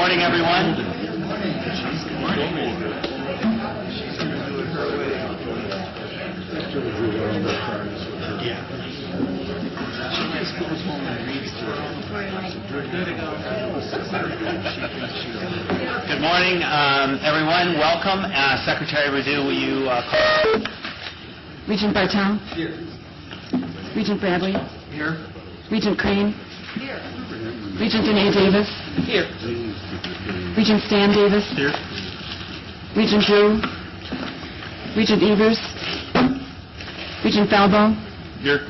morning, everyone. Good morning, everyone. Welcome. Secretary Radu, will you call? Regent Bartel? Here. Regent Bradley? Here. Regent Crane? Here. Regent Danae Davis? Here. Regent Stan Davis? Here. Regent Drew? Regent Evers? Regent Falbo? Here.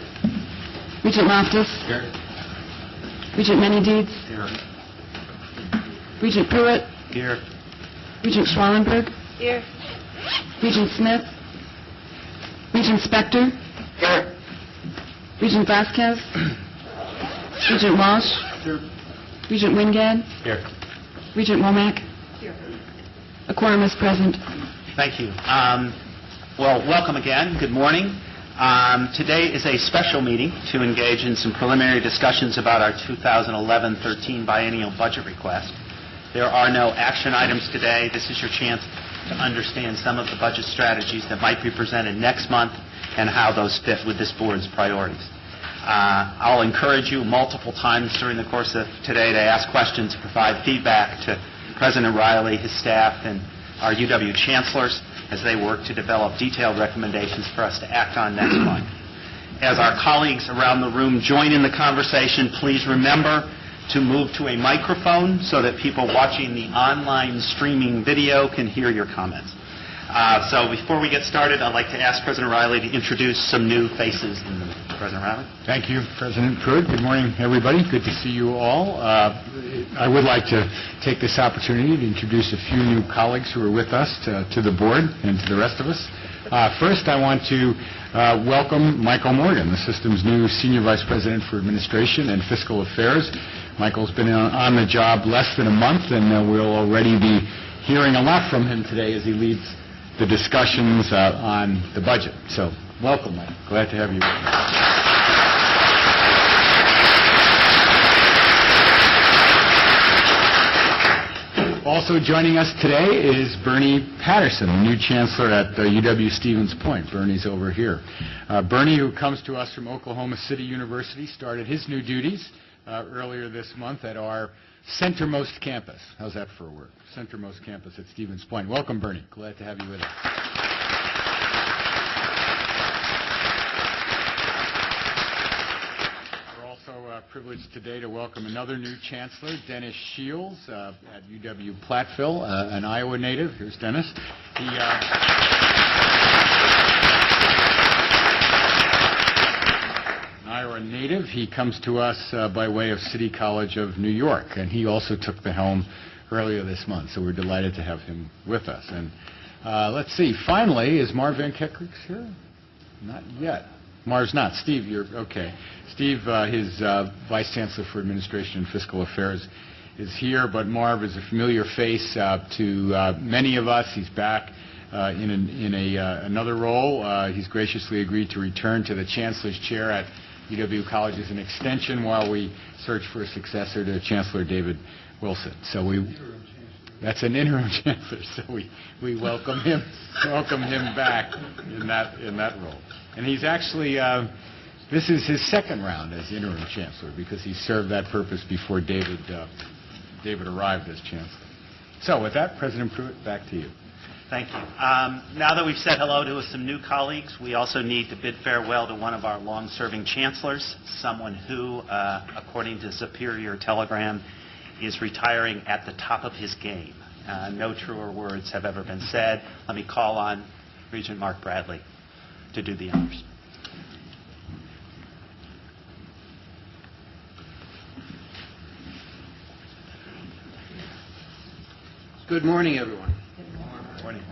Regent Loftus? Here. Regent Manydeeds? Here. Regent Pruitt? Here. Regent Schwallenberg? Here. Regent Smith? Regent Spector? Here. Regent Vasquez? Regent Walsh? Here. Regent Wingate? Here. Regent Womack? Here. A quorum is present. Thank you. Well, welcome again. Good morning. Today is a special meeting to engage in some preliminary discussions about our 2011-13 biennial budget request. There are no action items today. This is your chance to understand some of the budget strategies that might be presented next month and how those fit with this board's priorities. I'll encourage you multiple times during the course of today to ask questions, provide feedback to President Riley, his staff, and our UW chancellors as they work to develop detailed recommendations for us to act on next month. As our colleagues around the room join in the conversation, please remember to move to a microphone so that people watching the online streaming video can hear your comments. So before we get started, I'd like to ask President Riley to introduce some new faces in the meeting. President Riley. Thank you, President Pruitt. Good morning, everybody. Good to see you all. I would like to take this opportunity to introduce a few new colleagues who are with us to the board and to the rest of us. First, I want to welcome Michael Morgan, the system's new Senior Vice President for Administration and Fiscal Affairs. Michael's been on the job less than a month, and we'll already be hearing a lot from him today as he leads the discussions on the budget. So, welcome, Mike. Glad to have you with us. Also joining us today is Bernie Patterson, the new chancellor at UW-Stevens Point. Bernie's over here. Bernie, who comes to us from Oklahoma City University, started his new duties earlier this month at our centermost campus. How's that for a word? Centermost campus at Stevens Point. Welcome, Bernie. Glad to have you with us. We're also privileged today to welcome another new chancellor, Dennis Shields, at UW-Platteville, an Iowa native. Here's Dennis. Iowa native. He comes to us by way of City College of New York, and he also took the helm earlier this month, so we're delighted to have him with us. And let's see, finally, is Marv Van Kekrix here? Not yet. Marv's not. Steve, you're okay. Steve, his Vice Chancellor for Administration and Fiscal Affairs, is here, but Marv is a familiar face to many of us. He's back in another role. He's graciously agreed to return to the Chancellor's chair at UW College as an extension while we search for a successor to Chancellor David Wilson. So that's an interim chancellor. So we welcome him back in that role. And he's actually this is his second round as interim chancellor because he served that purpose before David arrived as chancellor. So with that, President Pruitt, back to you. Thank you. Now that we've said hello to some new colleagues, we also need to bid farewell to one of our long-serving chancellors, someone who, according to Superior Telegram, is retiring at the top of his game. No truer words have ever been said. Let me call on Regent Mark Bradley to do the honors. Good morning, everyone. Morning.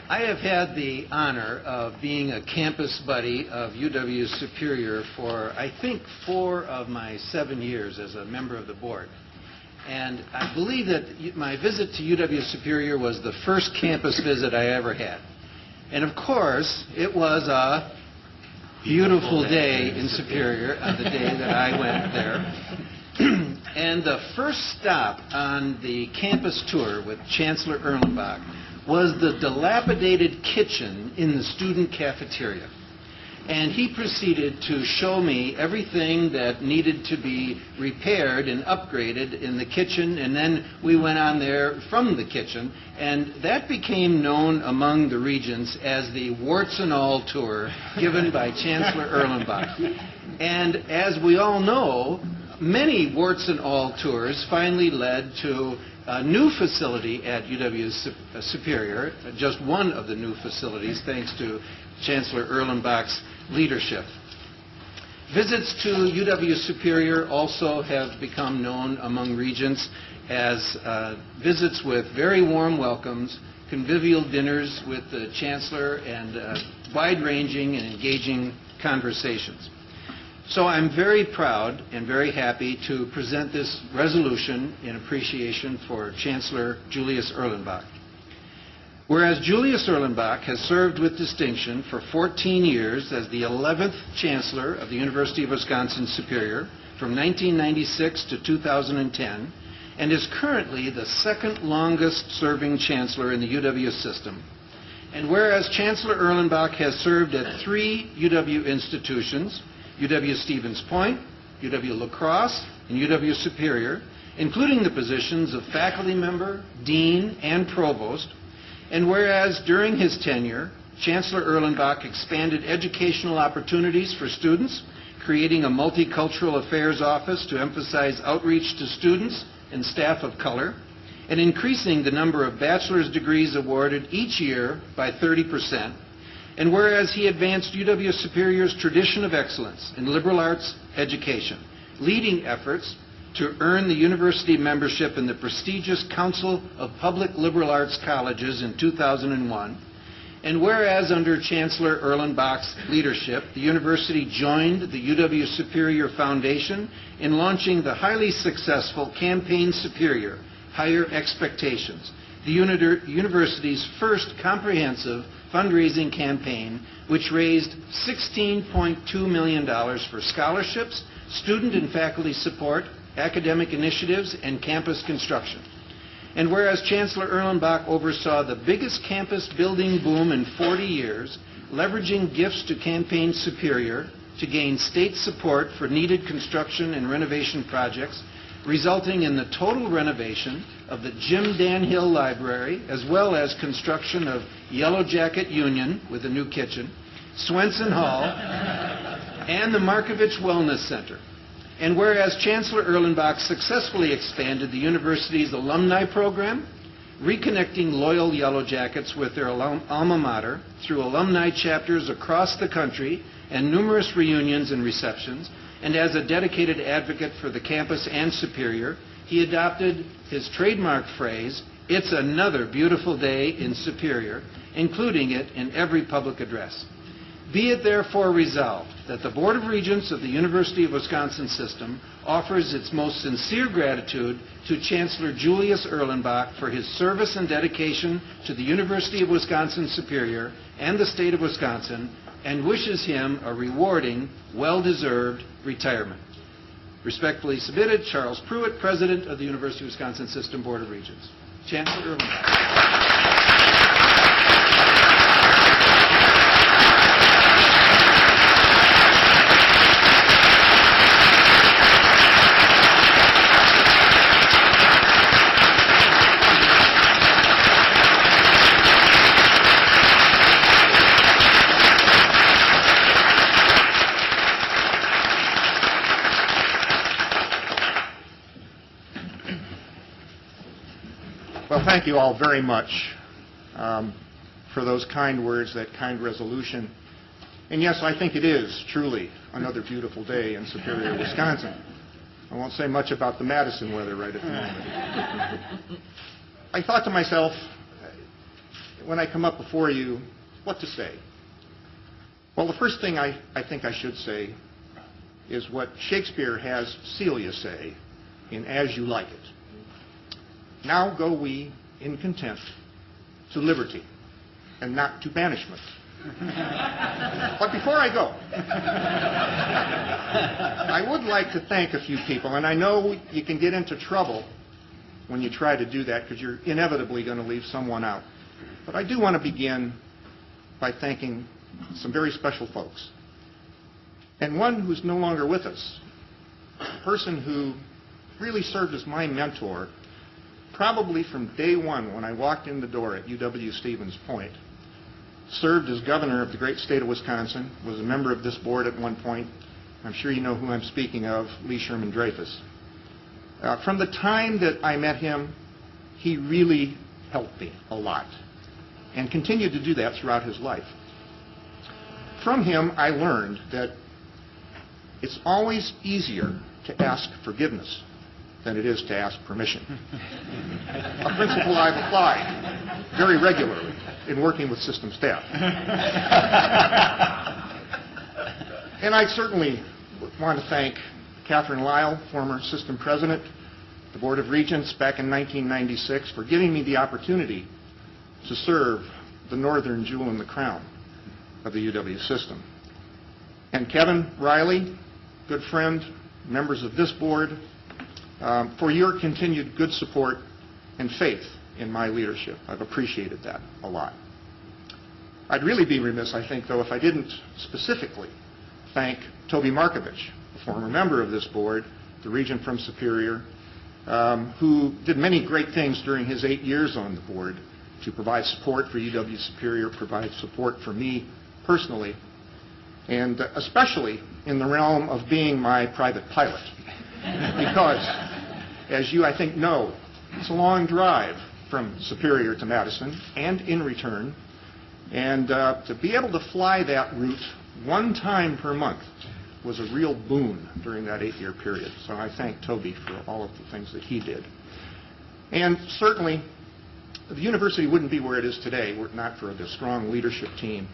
I have had the honor of being a campus buddy of UW Superior for, I think, 4 of my 7 years as a member of the board. And I believe that my visit to UW Superior was the first campus visit I ever had. And of course, it was a beautiful day in Superior, the day that I went there. And the first stop on the campus tour with Chancellor Erlenbach was the dilapidated kitchen in the student cafeteria. And he proceeded to show me everything that needed to be repaired and upgraded in the kitchen, and then we went on there from the kitchen, and that became known among the Regents as the warts and all tour given by Chancellor Erlenbach. And as we all know, many warts and all tours finally led to a new facility at UW-Superior, just one of the new facilities, thanks to Chancellor Erlenbach's leadership. Visits to UW-Superior also have become known among Regents as visits with very warm welcomes, convivial dinners with the Chancellor, and wide-ranging and engaging conversations. So I'm very proud and very happy to present this resolution in appreciation for Chancellor Julius Erlenbach. Whereas Julius Erlenbach has served with distinction for 14 years as the 11th Chancellor of the University of Wisconsin-Superior from 1996 to 2010, and is currently the second longest serving Chancellor in the UW system. And whereas Chancellor Erlenbach has served at 3 UW institutions, UW-Stevens Point, UW-La Crosse, and UW-Superior, including the positions of faculty member, dean, and provost. And whereas during his tenure, Chancellor Erlenbach expanded educational opportunities for students, creating a multicultural affairs office to emphasize outreach to students and staff of color, and increasing the number of bachelor's degrees awarded each year by 30%. And whereas he advanced UW-Superior's tradition of excellence in liberal arts education, leading efforts to earn the university membership in the prestigious Council of Public Liberal Arts Colleges in 2001, and whereas under Chancellor Erlenbach's leadership, the university joined the UW-Superior Foundation in launching the highly successful Campaign Superior, Higher Expectations, the university's first comprehensive fundraising campaign, which raised $16.2 million for scholarships, student and faculty support, academic initiatives, and campus construction. And whereas Chancellor Erlenbach oversaw the biggest campus building boom in 40 years, leveraging gifts to Campaign Superior to gain state support for needed construction and renovation projects, resulting in the total renovation of the Jim Danhill Library, as well as construction of Yellow Jacket Union with a new kitchen, Swenson Hall, and the Markovich Wellness Center. And whereas Chancellor Erlenbach successfully expanded the university's alumni program, reconnecting loyal Yellow Jackets with their alma mater through alumni chapters across the country and numerous reunions and receptions, and as a dedicated advocate for the campus and Superior, he adopted his trademark phrase, "It's another beautiful day in Superior," including it in every public address. Be it therefore resolved that the Board of Regents of the University of Wisconsin System offers its most sincere gratitude to Chancellor Julius Erlenbach for his service and dedication to the University of Wisconsin-Superior and the state of Wisconsin, and wishes him a rewarding, well-deserved retirement. Respectfully submitted, Charles Pruitt, President of the University of Wisconsin System Board of Regents. Chancellor Erlenbach. Well, thank you all very much for those kind words, that kind resolution. And yes, I think it is truly another beautiful day in Superior, Wisconsin. I won't say much about the Madison weather right at the moment. I thought to myself, when I come up before you, what to say? Well, the first thing I think I should say is what Shakespeare has Celia say in As You Like It. Now go we in content to liberty, and not to banishment. But before I go, I would like to thank a few people, and I know you can get into trouble when you try to do that because you're inevitably going to leave someone out. But I do want to begin by thanking some very special folks. And one who's no longer with us, a person who really served as my mentor probably from day one when I walked in the door at UW-Stevens Point, served as governor of the great state of Wisconsin, was a member of this board at one point. I'm sure you know who I'm speaking of, Lee Sherman Dreyfus. From the time that I met him, he really helped me a lot and continued to do that throughout his life. From him, I learned that it's always easier to ask forgiveness than it is to ask permission. A principle I've applied very regularly in working with system staff. And I certainly want to thank Catherine Lyle, former system president, the Board of Regents back in 1996, for giving me the opportunity to serve the northern jewel in the crown of the UW system. And Kevin Riley, good friend, members of this board, for your continued good support and faith in my leadership. I've appreciated that a lot. I'd really be remiss, I think, though, if I didn't specifically thank Toby Markovich, a former member of this board, the regent from Superior, who did many great things during his 8 years on the board to provide support for UW Superior, provide support for me personally, and especially in the realm of being my private pilot. Because, as you, I think, know, it's a long drive from Superior to Madison and in return, and to be able to fly that route one time per month was a real boon during that 8-year period. So I thank Toby for all of the things that he did. And certainly, the university wouldn't be where it is today were it not for the strong leadership team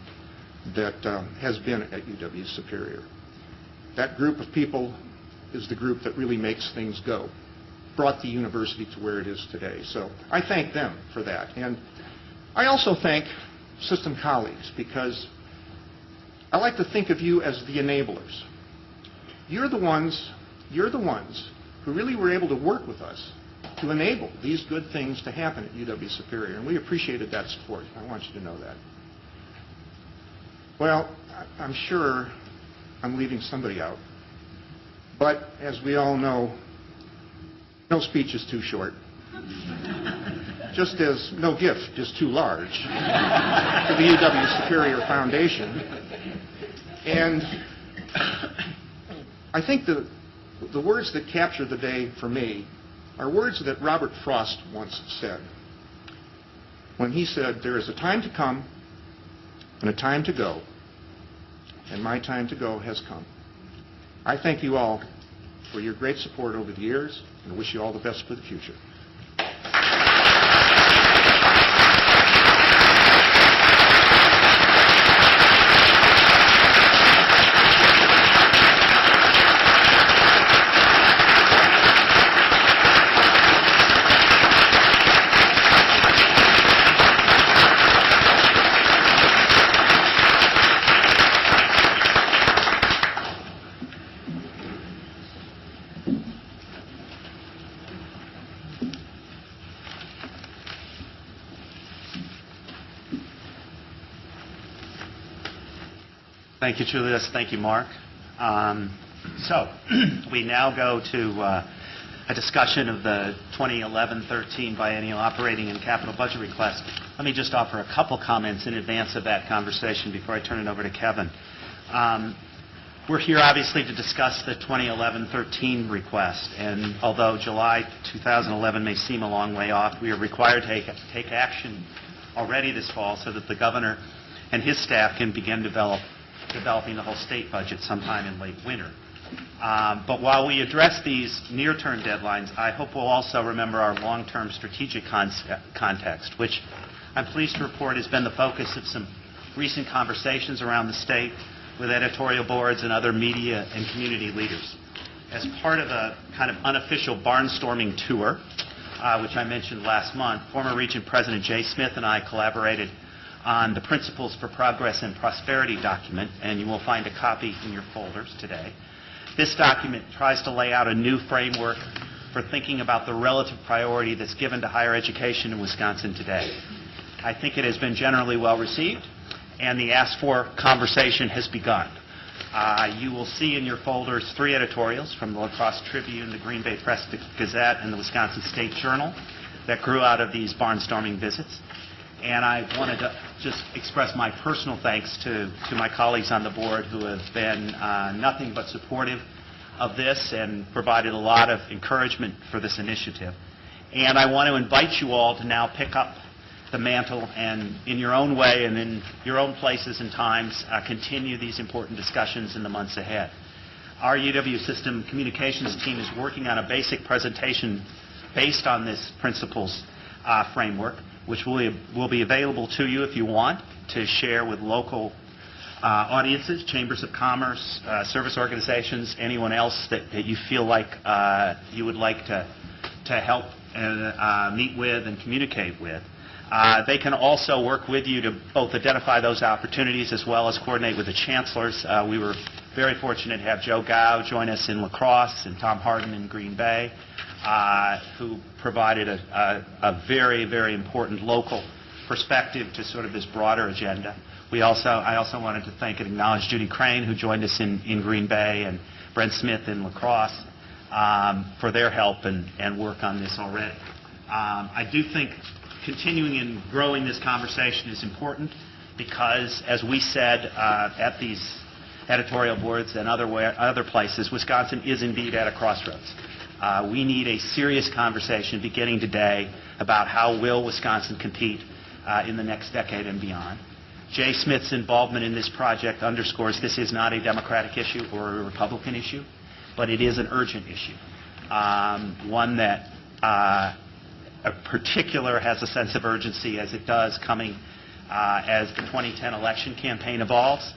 that has been at UW Superior. That group of people is the group that really makes things go, brought the university to where it is today. So I thank them for that. And I also thank system colleagues, because I like to think of you as the enablers. You're the ones who really were able to work with us to enable these good things to happen at UW Superior, and we appreciated that support. I want you to know that. Well, I'm sure I'm leaving somebody out, but as we all know, no speech is too short, just as no gift is too large to the UW Superior Foundation. And I think the words that capture the day for me are words that Robert Frost once said, when he said, "There is a time to come and a time to go, and my time to go has come." I thank you all for your great support over the years and wish you all the best for the future. Thank you, Julius. Thank you, Mark. So we now go to a discussion of the 2011-13 biennial operating and capital budget request. Let me just offer a couple comments in advance of that conversation before I turn it over to Kevin. We're here, obviously, to discuss the 2011-13 request, and although July 2011 may seem a long way off, we are required to take action already this fall so that the governor and his staff can begin developing the whole state budget sometime in late winter. But while we address these near-term deadlines, I hope we'll also remember our long-term strategic context, which I'm pleased to report has been the focus of some recent conversations around the state with editorial boards and other media and community leaders. As part of a kind of unofficial barnstorming tour, which I mentioned last month, former Regent President Jay Smith and I collaborated on the Principles for Progress and Prosperity document, and you will find a copy in your folders today. This document tries to lay out a new framework for thinking about the relative priority that's given to higher education in Wisconsin today. I think it has been generally well received, and the asked-for conversation has begun. You will see in your folders 3 editorials from the La Crosse Tribune, the Green Bay Press Gazette, and the Wisconsin State Journal that grew out of these barnstorming visits. And I wanted to just express my personal thanks to my colleagues on the board who have been nothing but supportive of this and provided a lot of encouragement for this initiative. And I want to invite you all to now pick up the mantle and, in your own way and in your own places and times, continue these important discussions in the months ahead. Our UW System Communications team is working on a basic presentation based on this principles framework, which will be available to you if you want to share with local audiences, chambers of commerce, service organizations, anyone else that you feel like you would like to help and meet with and communicate with. They can also work with you to both identify those opportunities as well as coordinate with the chancellors. We were very fortunate to have Joe Gow join us in La Crosse and Tom Harden in Green Bay, who provided a very, very important local perspective to sort of this broader agenda. I also wanted to thank and acknowledge Judy Crane, who joined us in Green Bay, and Brent Smith in La Crosse for their help and work on this already. I do think continuing and growing this conversation is important because, as we said at these editorial boards and other places, Wisconsin is indeed at a crossroads. We need a serious conversation beginning today about how will Wisconsin compete in the next decade and beyond. Jay Smith's involvement in this project underscores this is not a Democratic issue or a Republican issue, but it is an urgent issue, one that particular has a sense of urgency as it does coming as the 2010 election campaign evolves,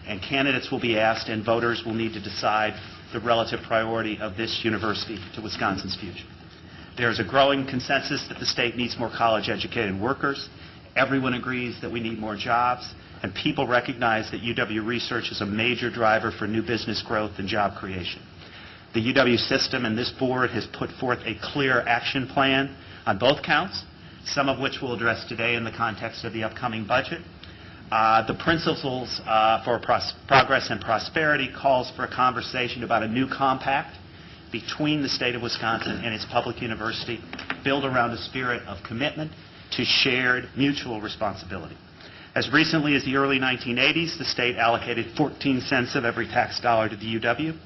and candidates will be asked and voters will need to decide the relative priority of this university to Wisconsin's future. There's a growing consensus that the state needs more college-educated workers. Everyone agrees that we need more jobs, and people recognize that UW research is a major driver for new business growth and job creation. The UW system and this board has put forth a clear action plan on both counts, some of which we'll address today in the context of the upcoming budget. The Principles for Progress and Prosperity calls for a conversation about a new compact between the state of Wisconsin and its public university, built around a spirit of commitment to shared mutual responsibility. As recently as the early 1980s, the state allocated 14 cents of every tax dollar to the UW.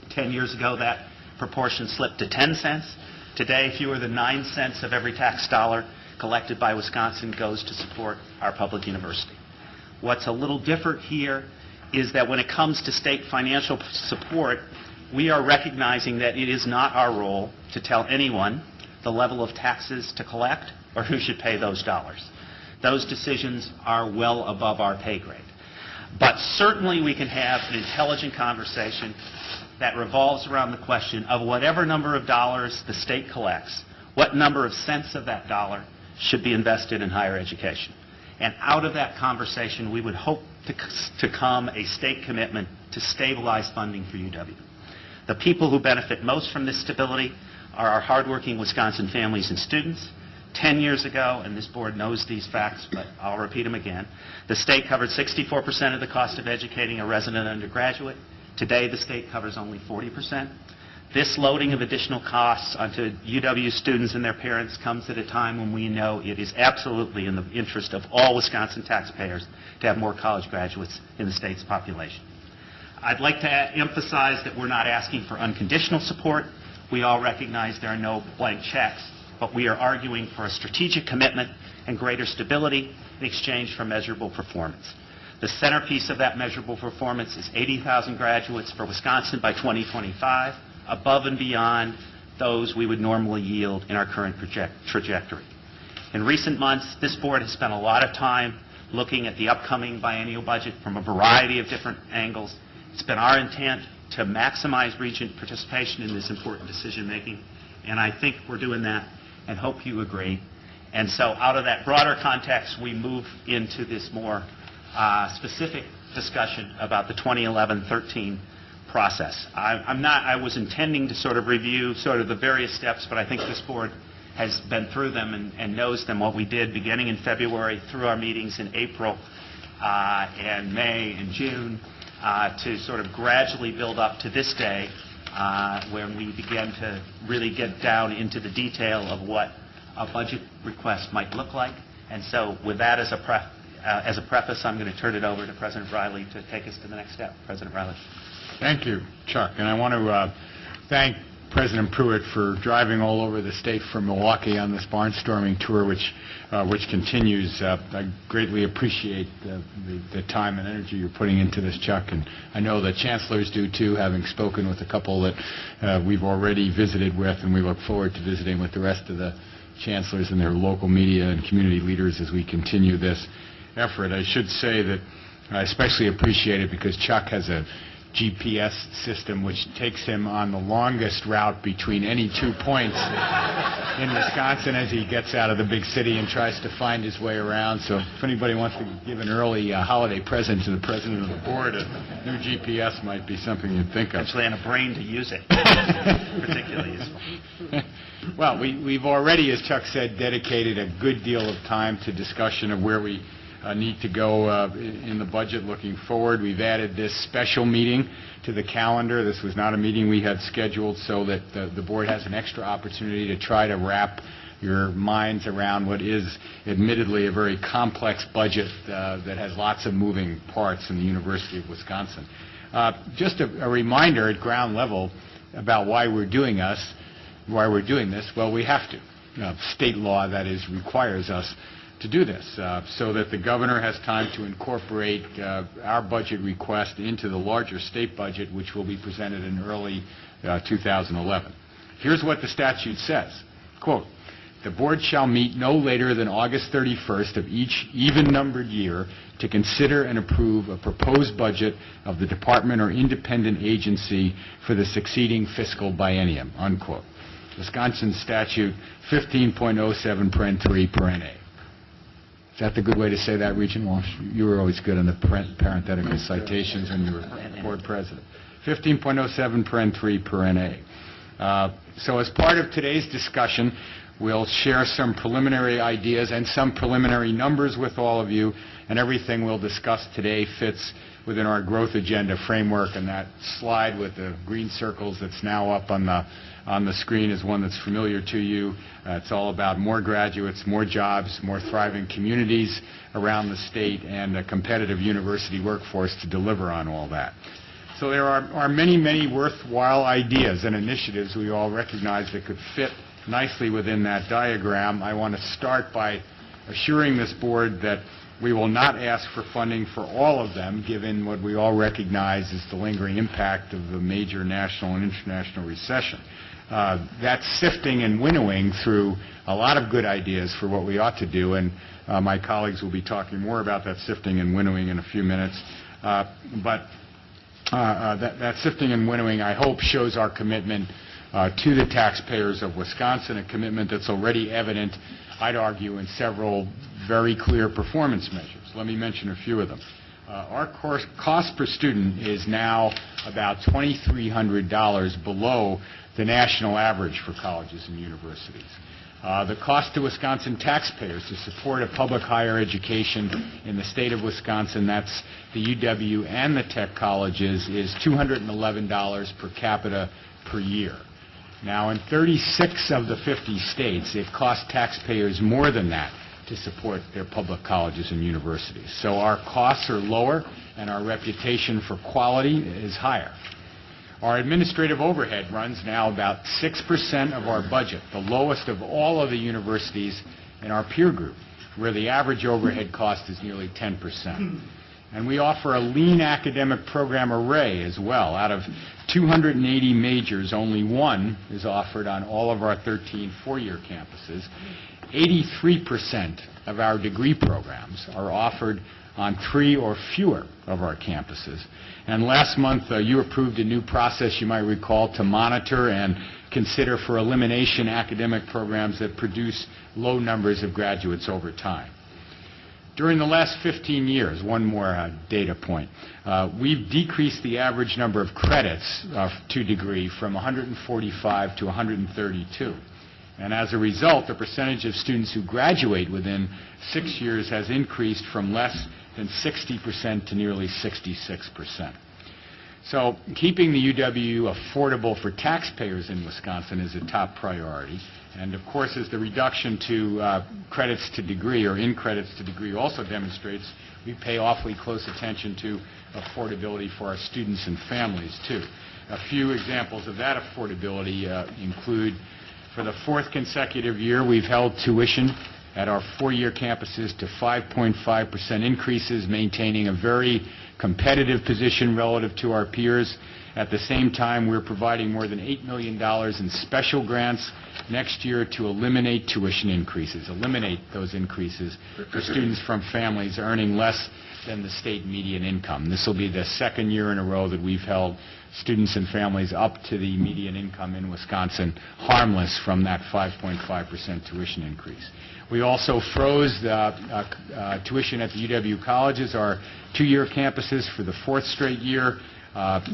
10 years ago, that proportion slipped to 10 cents. Today, fewer than 9 cents of every tax dollar collected by Wisconsin goes to support our public university. What's a little different here is that when it comes to state financial support, we are recognizing that it is not our role to tell anyone the level of taxes to collect or who should pay those dollars. Those decisions are well above our pay grade. But certainly we can have an intelligent conversation that revolves around the question of whatever number of dollars the state collects, what number of cents of that dollar should be invested in higher education. And out of that conversation, we would hope to come a state commitment to stabilize funding for UW. The people who benefit most from this stability are our hardworking Wisconsin families and students. 10 years ago, and this board knows these facts, but I'll repeat them again, the state covered 64% of the cost of educating a resident undergraduate. Today, the state covers only 40%. This loading of additional costs onto UW students and their parents comes at a time when we know it is absolutely in the interest of all Wisconsin taxpayers to have more college graduates in the state's population. I'd like to emphasize that we're not asking for unconditional support. We all recognize there are no blank checks, but we are arguing for a strategic commitment and greater stability in exchange for measurable performance. The centerpiece of that measurable performance is 80,000 graduates for Wisconsin by 2025, above and beyond those we would normally yield in our current trajectory. In recent months, this board has spent a lot of time looking at the upcoming biennial budget from a variety of different angles. It's been our intent to maximize Regent participation in this important decision-making, and I think we're doing that and hope you agree. And so out of that broader context, we move into this more specific discussion about the 2011-13 process. I was intending to sort of review sort of the various steps, but I think this board has been through them and knows them, what we did beginning in February through our meetings in April and May and June to sort of gradually build up to this day when we began to really get down into the detail of what a budget request might look like. And so with that as a preface, I'm going to turn it over to President Riley to take us to the next step. President Riley. Thank you, Chuck. And I want to thank President Pruitt for driving all over the state from Milwaukee on this barnstorming tour, which continues. I greatly appreciate the time and energy you're putting into this, Chuck, and I know the chancellors do too, having spoken with a couple that we've already visited with, and we look forward to visiting with the rest of the chancellors and their local media and community leaders as we continue this effort. I should say that I especially appreciate it because Chuck has a GPS system which takes him on the longest route between any 2 points in Wisconsin as he gets out of the big city and tries to find his way around. So if anybody wants to give an early holiday present to the president of the board, a new GPS might be something you'd think of. Actually, and a brain to use it. Particularly useful. Well, we've already, as Chuck said, dedicated a good deal of time to discussion of where we need to go in the budget looking forward. We've added this special meeting to the calendar. This was not a meeting we had scheduled, so that the board has an extra opportunity to try to wrap your minds around what is admittedly a very complex budget that has lots of moving parts in the University of Wisconsin. Just a reminder at ground level about why we're doing this. Well, we have to. State law, that is, requires us to do this so that the governor has time to incorporate our budget request into the larger state budget, which will be presented in early 2011. Here's what the statute says. Quote, "The board shall meet no later than August 31st of each even-numbered year to consider and approve a proposed budget of the department or independent agency for the succeeding fiscal biennium," unquote. Wisconsin statute 15.07 paren 3 paren A. Is that the good way to say that, Regent Walsh? You were always good on the parenthetical citations when you were board president. 15.07 paren 3 paren A. So as part of today's discussion, we'll share some preliminary ideas and some preliminary numbers with all of you, and everything we'll discuss today fits within our growth agenda framework, and that slide with the green circles that's now up on the screen is one that's familiar to you. It's all about more graduates, more jobs, more thriving communities around the state, and a competitive university workforce to deliver on all that. So there are many, many worthwhile ideas and initiatives we all recognize that could fit nicely within that diagram. I want to start by assuring this board that we will not ask for funding for all of them, given what we all recognize is the lingering impact of the major national and international recession. That's sifting and winnowing through a lot of good ideas for what we ought to do, and my colleagues will be talking more about that sifting and winnowing in a few minutes. But that sifting and winnowing, I hope, shows our commitment to the taxpayers of Wisconsin, a commitment that's already evident, I'd argue, in several very clear performance measures. Let me mention a few of them. Our cost per student is now about $2,300 below the national average for colleges and universities. The cost to Wisconsin taxpayers to support a public higher education in the state of Wisconsin, that's the UW and the tech colleges, is $211 per capita per year. Now, in 36 of the 50 states, it costs taxpayers more than that to support their public colleges and universities. So our costs are lower, and our reputation for quality is higher. Our administrative overhead runs now about 6% of our budget, the lowest of all of the universities in our peer group, where the average overhead cost is nearly 10%. And we offer a lean academic program array as well. Out of 280 majors, only one is offered on all of our 13 four-year campuses. 83% of our degree programs are offered on 3 or fewer of our campuses. And last month, you approved a new process, you might recall, to monitor and consider for elimination academic programs that produce low numbers of graduates over time. During the last 15 years, one more data point, we've decreased the average number of credits to degree from 145 to 132. And as a result, the percentage of students who graduate within 6 years has increased from less than 60% to nearly 66%. So keeping the UW affordable for taxpayers in Wisconsin is a top priority. And of course, as the reduction to credits to degree or in credits to degree also demonstrates, we pay awfully close attention to affordability for our students and families too. A few examples of that affordability include, for the 4th consecutive year, we've held tuition at our 4-year campuses to 5.5% increases, maintaining a very competitive position relative to our peers. At the same time, we're providing more than $8 million in special grants next year to eliminate tuition increases, eliminate those increases for students from families earning less than the state median income. This will be the 2nd year in a row that we've held students and families up to the median income in Wisconsin harmless from that 5.5% tuition increase. We also froze the tuition at the UW colleges, our 2-year campuses, for the 4th straight year.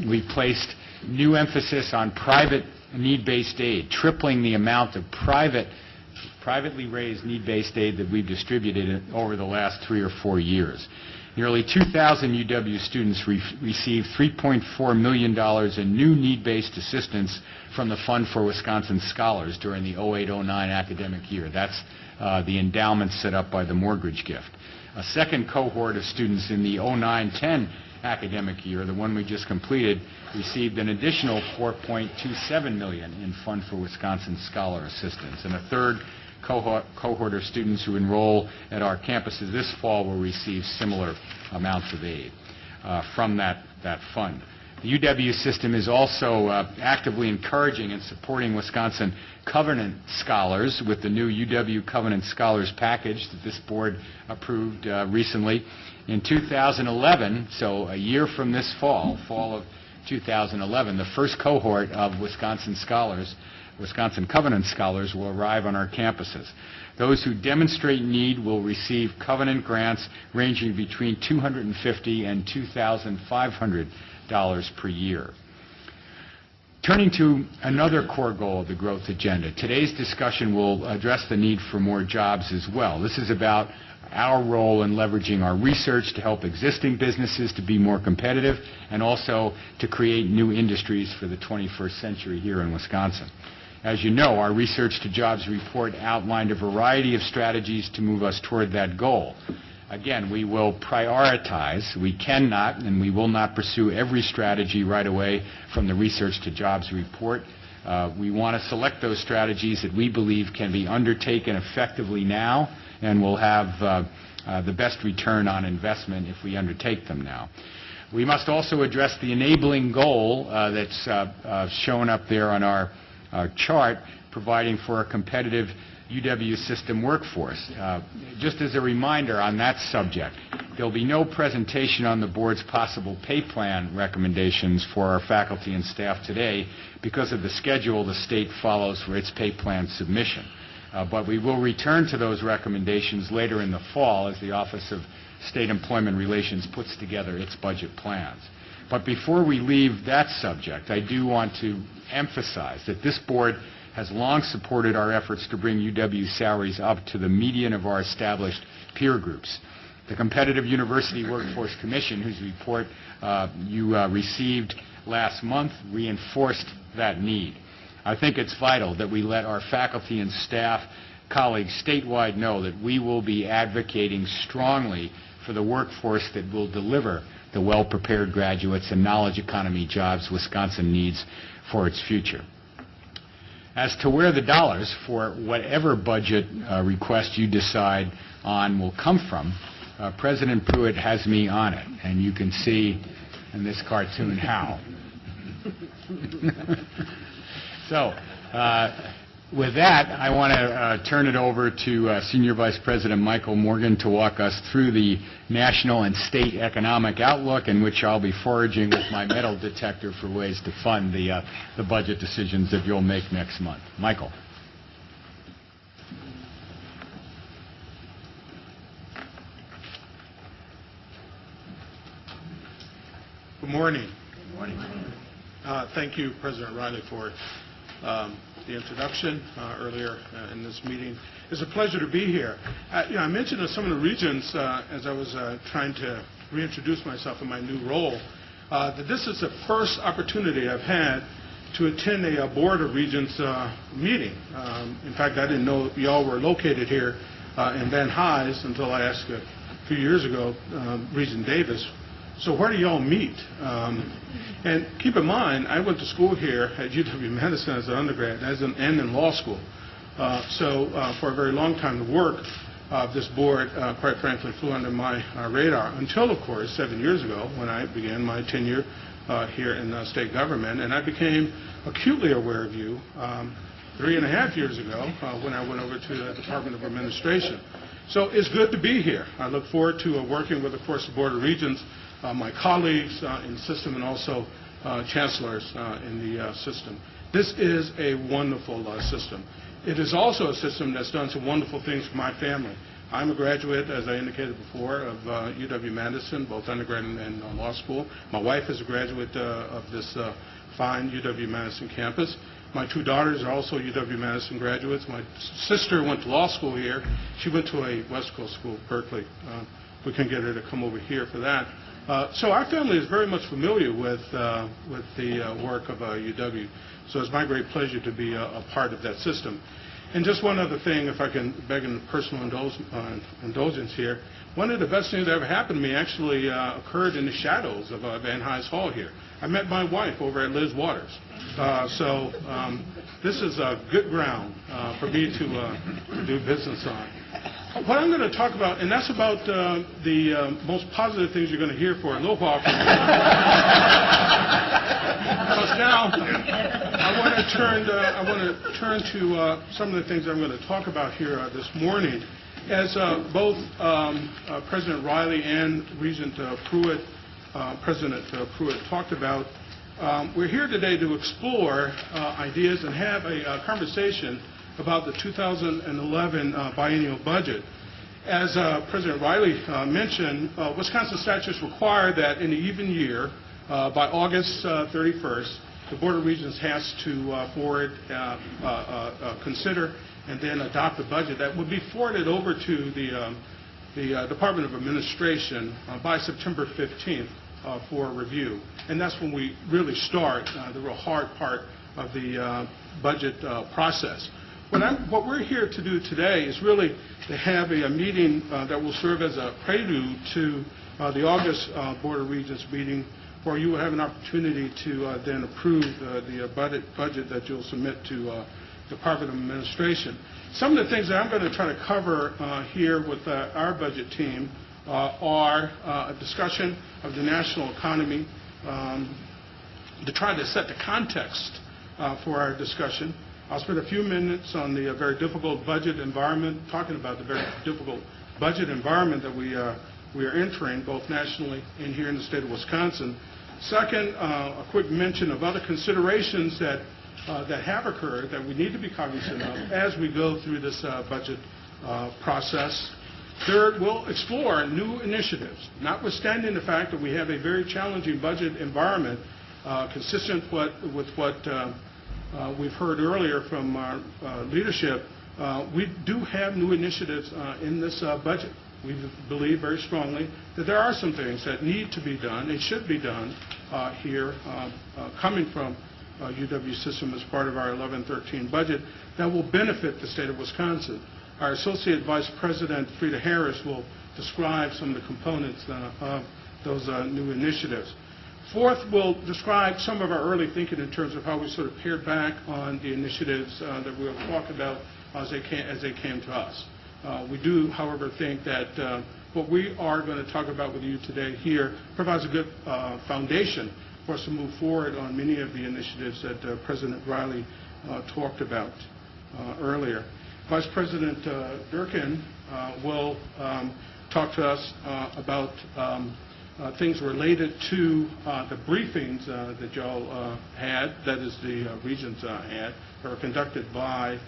We placed new emphasis on private need-based aid, tripling the amount of privately raised need-based aid that we've distributed over the last 3 or 4 years. Nearly 2,000 UW students received $3.4 million in new need-based assistance from the Fund for Wisconsin Scholars during the 08-09 academic year. That's the endowment set up by the mortgage gift. A second cohort of students in the 09-10 academic year, the one we just completed, received an additional $4.27 million in Fund for Wisconsin Scholar Assistance. And a third cohort of students who enroll at our campuses this fall will receive similar amounts of aid from that fund. The UW system is also actively encouraging and supporting Wisconsin Covenant Scholars with the new UW Covenant Scholars package that this board approved recently. In 2011, so a year from this fall of 2011, the first cohort of Wisconsin Covenant Scholars will arrive on our campuses. Those who demonstrate need will receive Covenant grants ranging between $250 and $2,500 per year. Turning to another core goal of the growth agenda, today's discussion will address the need for more jobs as well. This is about our role in leveraging our research to help existing businesses to be more competitive and also to create new industries for the 21st century here in Wisconsin. As you know, our Research to Jobs report outlined a variety of strategies to move us toward that goal. Again, we will prioritize. We cannot and we will not pursue every strategy right away from the Research to Jobs report. We want to select those strategies that we believe can be undertaken effectively now and will have the best return on investment if we undertake them now. We must also address the enabling goal that's shown up there on our chart, providing for a competitive UW system workforce. Just as a reminder on that subject, there will be no presentation on the board's possible pay plan recommendations for our faculty and staff today because of the schedule the state follows for its pay plan submission. But we will return to those recommendations later in the fall as the Office of State Employment Relations puts together its budget plans. But before we leave that subject, I do want to emphasize that this board has long supported our efforts to bring UW salaries up to the median of our established peer groups. The Competitive University Workforce Commission, whose report you received last month, reinforced that need. I think it's vital that we let our faculty and staff colleagues statewide know that we will be advocating strongly for the workforce that will deliver the well-prepared graduates and knowledge economy jobs Wisconsin needs for its future. As to where the dollars for whatever budget request you decide on will come from, President Pruitt has me on it, and you can see in this cartoon how. So, With that, I want to turn it over to Senior Vice President Michael Morgan to walk us through the national and state economic outlook, in which I'll be foraging with my metal detector for ways to fund the budget decisions that you'll make next month. Michael. Good morning. Good morning. Thank you, President Riley, for the introduction earlier in this meeting. It's a pleasure to be here. I mentioned to some of the regents as I was trying to reintroduce myself in my new role that this is the first opportunity I've had to attend a Board of Regents meeting. In fact, I didn't know y'all were located here in Van Nuys until I asked a few years ago Regent Davis, so where do y'all meet? And keep in mind, I went to school here at UW-Madison as an undergrad and in law school. So for a very long time, the work of this board, quite frankly, flew under my radar until, of course, 7 years ago when I began my tenure here in state government. And I became acutely aware of you 3.5 years ago when I went over to the Department of Administration. So it's good to be here. I look forward to working with, of course, the Board of Regents, my colleagues in the system, and also chancellors in the system. This is a wonderful system. It is also a system that's done some wonderful things for my family. I'm a graduate, as I indicated before, of UW-Madison, both undergrad and law school. My wife is a graduate of this fine UW-Madison campus. My two daughters are also UW-Madison graduates. My sister went to law school here. She went to a West Coast school, Berkeley. We can get her to come over here for that. So our family is very much familiar with the work of UW. So it's my great pleasure to be a part of that system. And just one other thing, if I can beg in personal indulgence here, one of the best things that ever happened to me actually occurred in the shadows of Van Nuys Hall here. I met my wife over at Liz Waters. So this is good ground for me to do business on. What I'm going to talk about, and that's about the most positive things you're going to hear for a little while from me. Because now I want to turn to some of the things I'm going to talk about here this morning. As both President Riley and Regent Pruitt, President Pruitt talked about, we're here today to explore ideas and have a conversation about the 2011 biennial budget. As President Riley mentioned, Wisconsin statutes require that in a even year, by August 31st, the Board of Regents has to forward, consider, and then adopt a budget that will be forwarded over to the Department of Administration by September 15th for review. And that's when we really start the real hard part of the budget process. What we're here to do today is really to have a meeting that will serve as a prelude to the August Board of Regents meeting, where you will have an opportunity to then approve the budget that you'll submit to Department of Administration. Some of the things that I'm going to try to cover here with our budget team are a discussion of the national economy to try to set the context for our discussion. I'll spend a few minutes on the very difficult budget environment, talking about the very difficult budget environment that we are entering, both nationally and here in the state of Wisconsin. Second, a quick mention of other considerations that have occurred that we need to be cognizant of as we go through this budget process. Third, we'll explore new initiatives, notwithstanding the fact that we have a very challenging budget environment, consistent with what we've heard earlier from our leadership. We do have new initiatives in this budget. We believe very strongly that there are some things that need to be done and should be done here, coming from UW system as part of our 11-13 budget that will benefit the state of Wisconsin. Our Associate Vice President, Frida Harris, will describe some of the components of those new initiatives. Fourth, we'll describe some of our early thinking in terms of how we sort of pared back on the initiatives that we'll talk about as they came to us. We do, however, think that what we are going to talk about with you today here provides a good foundation for us to move forward on many of the initiatives that President Riley talked about. earlier. Vice President Durkin will talk to us about things related to the briefings that y'all had, that is the Regents had, that were conducted by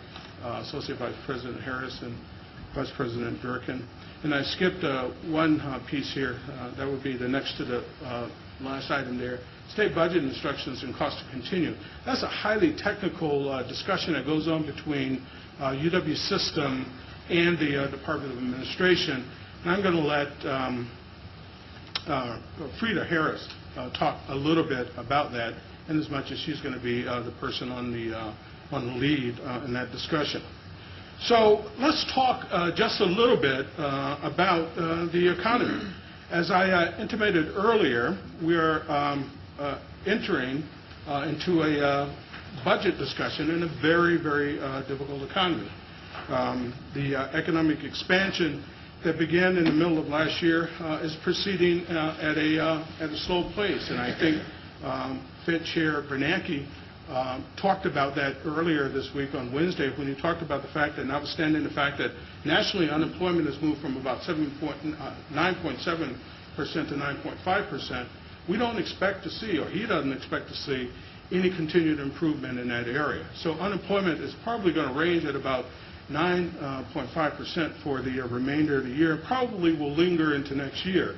Associate Vice President Harris and Vice President Durkin. And I skipped one piece here. That would be the next to the last item there. State budget instructions and cost to continue. That's a highly technical discussion that goes on between UW System and the Department of Administration. And I'm going to let Frida Harris talk a little bit about that, in as much as she's going to be the person on the lead in that discussion. So let's talk just a little bit about the economy. As I intimated earlier, we are entering into a budget discussion in a very, very difficult economy. The economic expansion that began in the middle of last year is proceeding at a slow pace, and I think Fed Chair Bernanke talked about that earlier this week on Wednesday, when he talked about the fact that, notwithstanding the fact that nationally unemployment has moved from about 9.7% to 9.5%, we don't expect to see, or he doesn't expect to see, any continued improvement in that area. So unemployment is probably going to range at about 9.5% for the remainder of the year, and probably will linger into next year.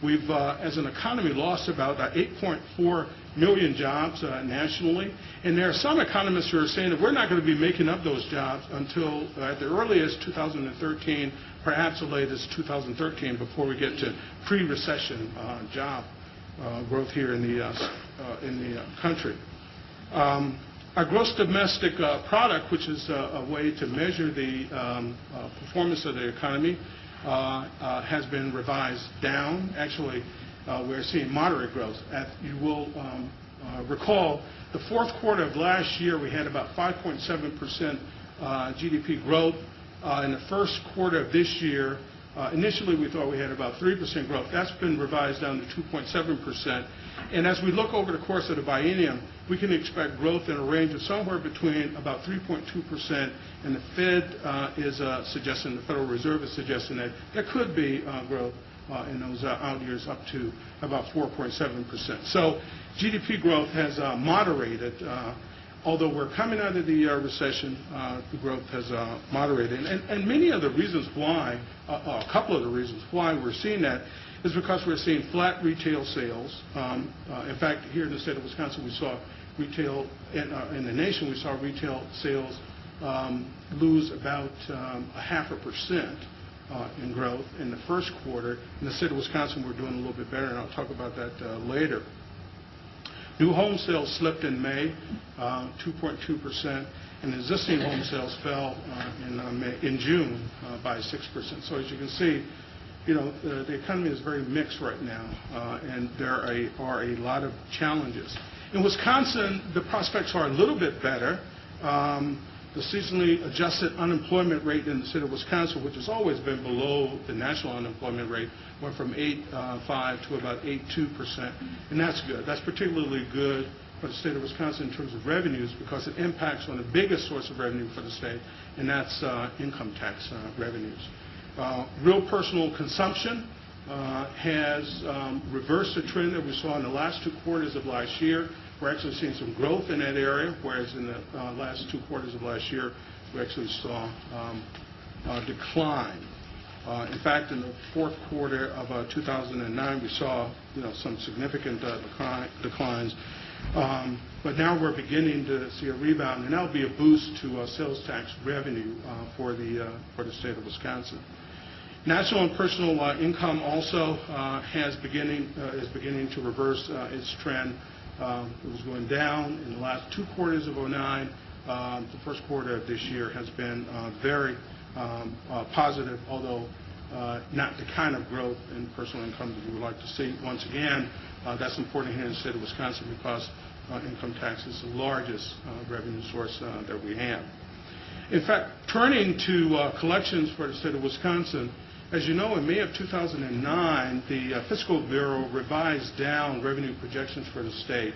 We've, as an economy, lost about 8.4 million jobs nationally, and there are some economists who are saying that we're not going to be making up those jobs until at the earliest 2013, perhaps the latest 2013, before we get to pre-recession job growth here in the country. Our gross domestic product, which is a way to measure the performance of the economy, has been revised down. Actually, we're seeing moderate growth. You will recall the fourth quarter of last year, we had about 5.7% GDP growth. In the first quarter of this year, initially we thought we had about 3% growth. That's been revised down to 2.7%. And as we look over the course of the biennium, we can expect growth in a range of somewhere between about 3.2%, and the Fed is suggesting, the Federal Reserve is suggesting that there could be growth in those out years up to about 4.7%. So GDP growth has moderated. Although we're coming out of the recession, the growth has moderated. And many of the reasons why, a couple of the reasons why we're seeing that is because we're seeing flat retail sales. In fact, here in the state of Wisconsin, we saw retail, in the nation, we saw retail sales lose about 0.5% in growth in the first quarter. In the state of Wisconsin, we're doing a little bit better, and I'll talk about that later. New home sales slipped in May, 2.2%, and existing home sales fell in June by 6%. So as you can see, you know, the economy is very mixed right now, and there are a lot of challenges. In Wisconsin, the prospects are a little bit better. The seasonally adjusted unemployment rate in the state of Wisconsin, which has always been below the national unemployment rate, went from 8.5 to about 8.2%, and that's good. That's particularly good for the state of Wisconsin in terms of revenues, because it impacts on the biggest source of revenue for the state, and that's income tax revenues. Real personal consumption has reversed the trend that we saw in the last 2 quarters of last year. We're actually seeing some growth in that area, whereas in the last 2 quarters of last year, we actually saw a decline. In fact, in the fourth quarter of 2009, we saw, you know, some significant declines. But now we're beginning to see a rebound, and that'll be a boost to sales tax revenue for the state of Wisconsin. National and personal income also is beginning to reverse its trend. It was going down in the last 2 quarters of 2009. The first quarter of this year has been very positive, although not the kind of growth in personal income that we would like to see. Once again, that's important here in the state of Wisconsin because income tax is the largest revenue source that we have. In fact, turning to collections for the state of Wisconsin, as you know, in May of 2009, the Fiscal Bureau revised down revenue projections for the state.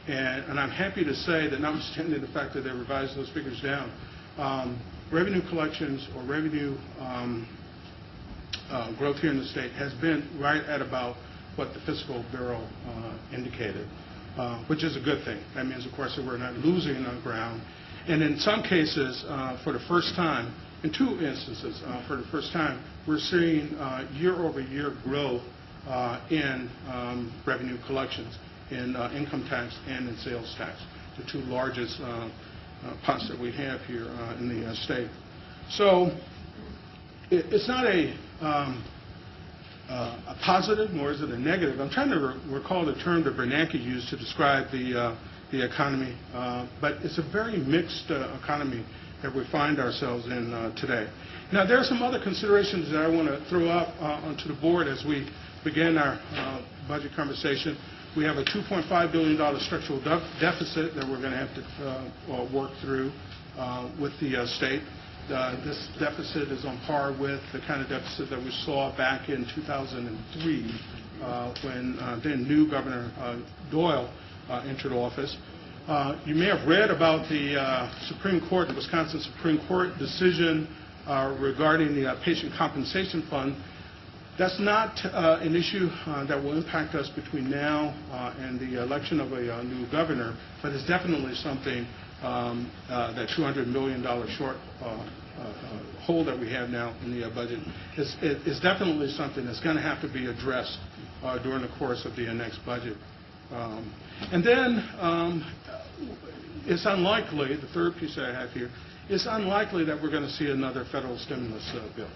And I'm happy to say that, notwithstanding the fact that they revised those figures down, revenue collections or revenue growth here in the state has been right at about what the Fiscal Bureau indicated, which is a good thing. That means, of course, that we're not losing ground. And in some cases, for the first time, in two instances, for the first time, we're seeing year-over-year growth in revenue collections, in income tax and in sales tax, the two largest pots that we have here in the state. So it's not a positive, nor is it a negative. I'm trying to recall the term that Bernanke used to describe the economy, but it's a very mixed economy that we find ourselves in today. Now, there are some other considerations that I want to throw up onto the board as we begin our budget conversation. We have a $2.5 billion structural deficit that we're going to have to work through with the state. This deficit is on par with the kind of deficit that we saw back in 2003 when then new Governor Doyle entered office. You may have read about the Supreme Court, the Wisconsin Supreme Court decision regarding the patient compensation fund. That's not an issue that will impact us between now and the election of a new governor, but it's definitely something that $200 million short hole that we have now in the budget is definitely something that's going to have to be addressed during the course of the next budget. And then it's unlikely, the third piece that I have here, it's unlikely that we're going to see another federal stimulus bill.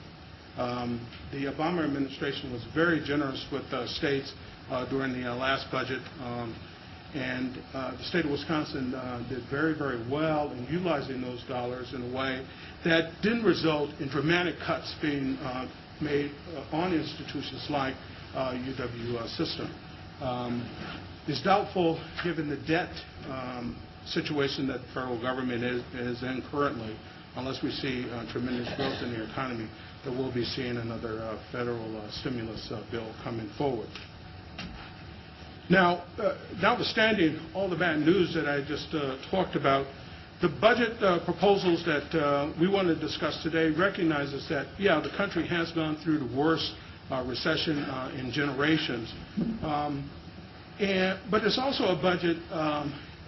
The Obama administration was very generous with states during the last budget, and the state of Wisconsin did very, very well in utilizing those dollars in a way that didn't result in dramatic cuts being made on institutions like UW system. It's doubtful, given the debt situation that the federal government is in currently, unless we see tremendous growth in the economy, that we'll be seeing another federal stimulus bill coming forward. Now, notwithstanding all the bad news that I just talked about, the budget proposals that we want to discuss today recognizes that, yeah, the country has gone through the worst recession in generations. But it's also a budget,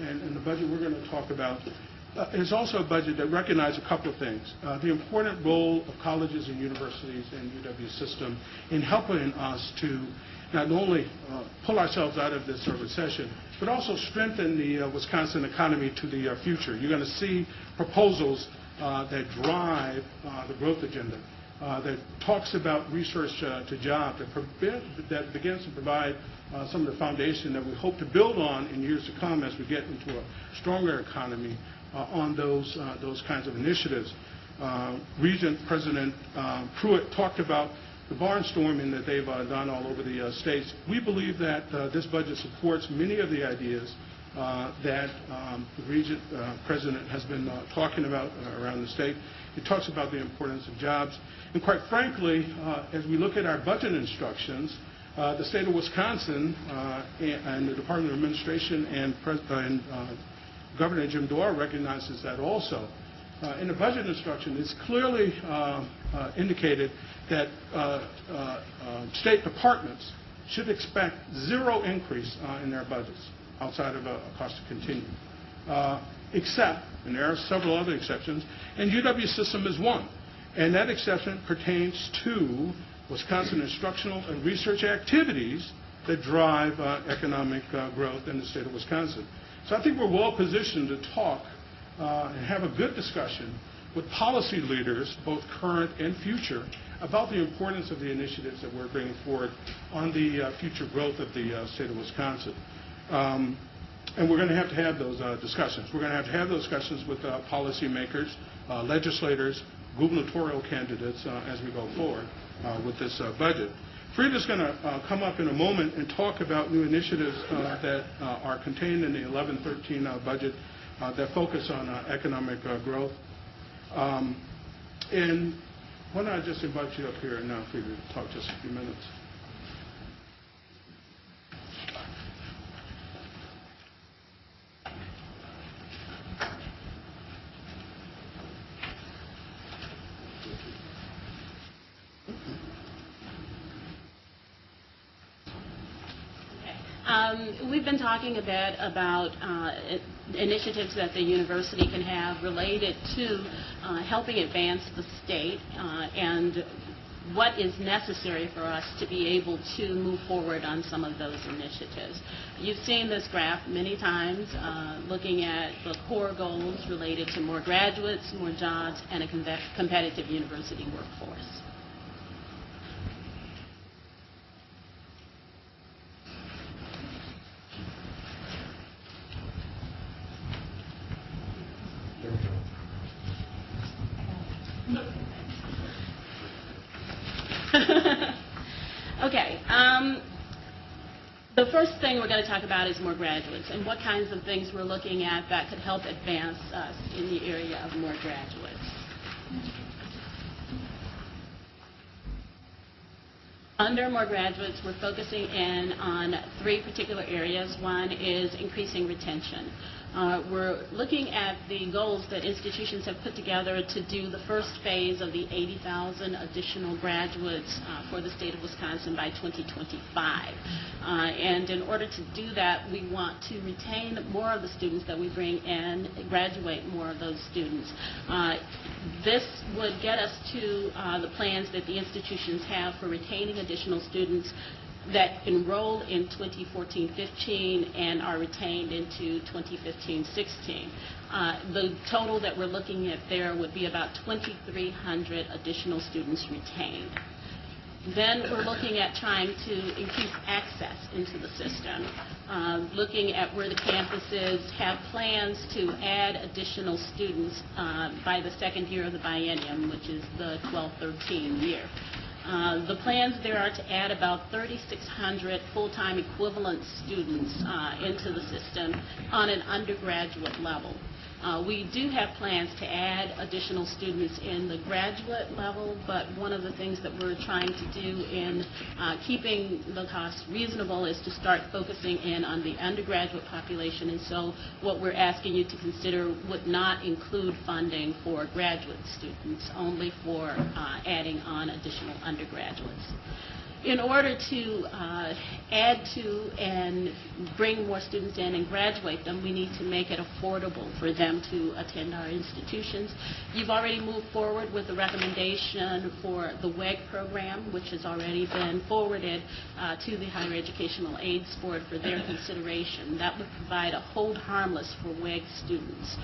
and the budget we're going to talk about, is also a budget that recognizes a couple of things. The important role of colleges and universities and UW system in helping us to not only pull ourselves out of this recession, but also strengthen the Wisconsin economy to the future. You're going to see proposals that drive the growth agenda, that talks about research to job, that begins to provide some of the foundation that we hope to build on in years to come as we get into a stronger economy on those kinds of initiatives. Regent President Pruitt talked about the barnstorming that they've done all over the states. We believe that this budget supports many of the ideas that the Regent President has been talking about around the state. It talks about the importance of jobs. And quite frankly, as we look at our budget instructions, the state of Wisconsin and the Department of Administration and Governor Jim Doyle recognizes that also. In the budget instruction, it's clearly indicated that state departments should expect zero increase in their budgets outside of a cost to continue, except, and there are several other exceptions, and UW system is one. And that exception pertains to Wisconsin instructional and research activities that drive economic growth in the state of Wisconsin. So I think we're well positioned to talk and have a good discussion with policy leaders, both current and future, about the importance of the initiatives that we're bringing forward on the future growth of the state of Wisconsin. And we're going to have those discussions. We're going to have those discussions with policymakers, legislators, gubernatorial candidates as we go forward with this budget. Frida's going to come up in a moment and talk about new initiatives that are contained in the 11-13 budget that focus on economic growth. And why don't I just invite you up here now, Frida, to talk just a few minutes. We've been talking a bit about initiatives that the university can have related to helping advance the state and what is necessary for us to be able to move forward on some of those initiatives. You've seen this graph many times, looking at the core goals related to more graduates, more jobs, and a competitive university workforce. Okay. The first thing we're going to talk about is more graduates and what kinds of things we're looking at that could help advance us in the area of more graduates. Under more graduates, we're focusing in on three particular areas. One is increasing retention. We're looking at the goals that institutions have put together to do the first phase of the 80,000 additional graduates for the state of Wisconsin by 2025. And in order to do that, we want to retain more of the students that we bring in, graduate more of those students. This would get us to the plans that the institutions have for retaining additional students that enrolled in 2014-15 and are retained into 2015-16. The total that we're looking at there would be about 2,300 additional students retained. Then we're looking at trying to increase access into the system, looking at where the campuses have plans to add additional students by the second year of the biennium, which is the 12-13 year. The plans there are to add about 3,600 full-time equivalent students into the system on an undergraduate level. We do have plans to add additional students in the graduate level, but one of the things that we're trying to do in keeping the costs reasonable is to start focusing in on the undergraduate population, and so what we're asking you to consider would not include funding for graduate students, only for adding on additional undergraduates. In order to add to and bring more students in and graduate them, we need to make it affordable for them to attend our institutions. You've already moved forward with the recommendation for the WEG program, which has already been forwarded to the Higher Educational Aids Board for their consideration. That would provide a hold harmless for WEG students.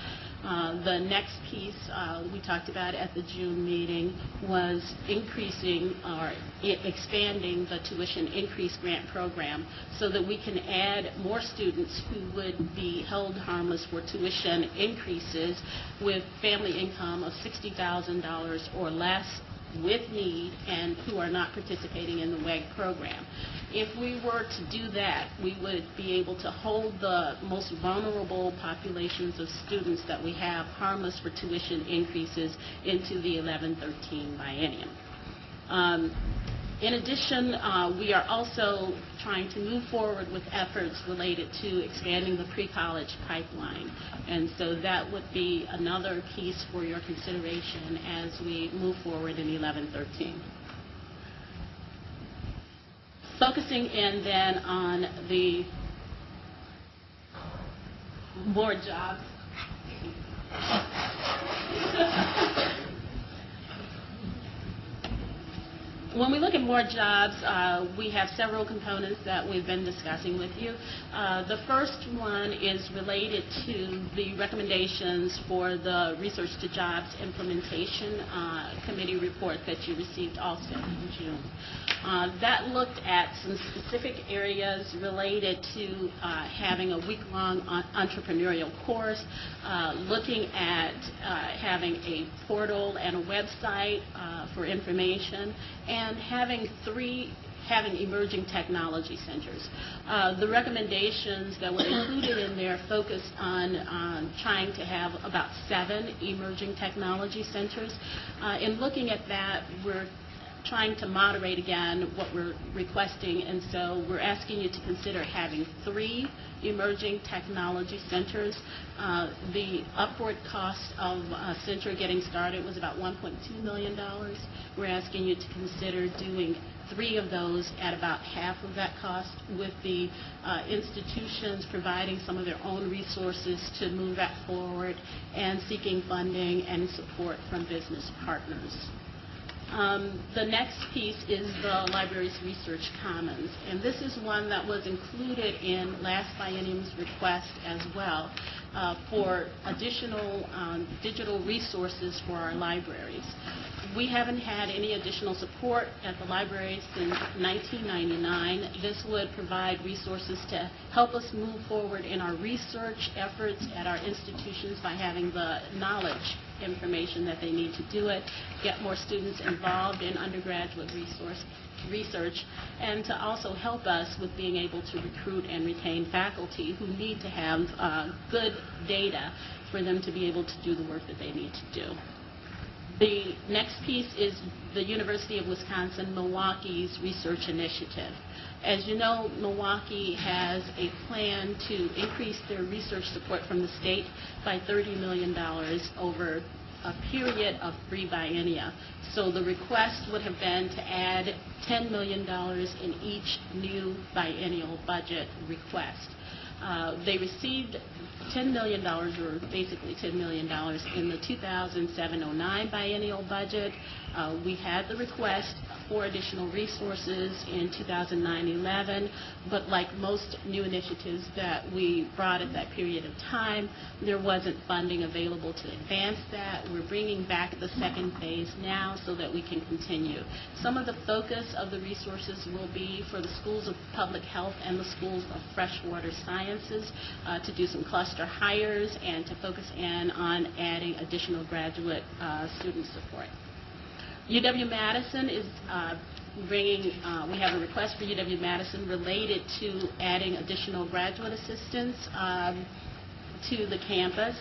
The next piece we talked about at the June meeting was increasing or expanding the tuition increase grant program so that we can add more students who would be held harmless for tuition increases with family income of $60,000 or less with need and who are not participating in the WEG program. If we were to do that, we would be able to hold the most vulnerable populations of students that we have harmless for tuition increases into the 11-13 biennium. In addition, we are also trying to move forward with efforts related to expanding the pre-college pipeline. And so that would be another piece for your consideration as we move forward in 11-13. Focusing in then on the more jobs. When we look at more jobs, we have several components that we've been discussing with you. The first one is related to the recommendations for the Research to Jobs Implementation Committee report that you received also in June. That looked at some specific areas related to having a week-long entrepreneurial course, looking at having a portal and a website for information, and having emerging technology centers. The recommendations that were included in there focused on trying to have about 7 emerging technology centers. In looking at that, we're trying to moderate again what we're requesting, and so we're asking you to consider having 3 emerging technology centers. The upward cost of a center getting started was about $1.2 million. We're asking you to consider doing 3 of those at about half of that cost, with the institutions providing some of their own resources to move that forward and seeking funding and support from business partners. The next piece is the library's research commons, and this is one that was included in last biennium's request as well for additional digital resources for our libraries. We haven't had any additional support at the library since 1999. This would provide resources to help us move forward in our research efforts at our institutions by having the knowledge information that they need to do it, get more students involved in undergraduate research, and to also help us with being able to recruit and retain faculty who need to have good data for them to be able to do the work that they need to do. The next piece is the University of Wisconsin-Milwaukee's research initiative. As you know, Milwaukee has a plan to increase their research support from the state by $30 million over a period of 3 biennia. So the request would have been to add $10 million in each new biennial budget request. They received $10 million, or basically $10 million, in the 2007-09 biennial budget. We had the request for additional resources in 2009-11, but like most new initiatives that we brought at that period of time, there wasn't funding available to advance that. We're bringing back the second phase now so that we can continue. Some of the focus of the resources will be for the schools of public health and the schools of freshwater sciences to do some cluster hires and to focus in on adding additional graduate student support. UW-Madison is we have a request for UW-Madison related to adding additional graduate assistants to the campus.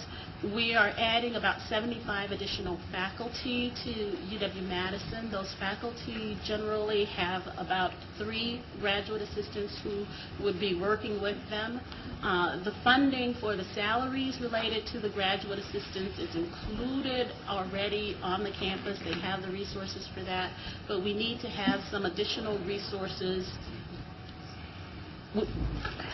We are adding about 75 additional faculty to UW-Madison. Those faculty generally have about 3 graduate assistants who would be working with them. The funding for the salaries related to the graduate assistants is included already on the campus. They have the resources for that, but we need to have some additional resources.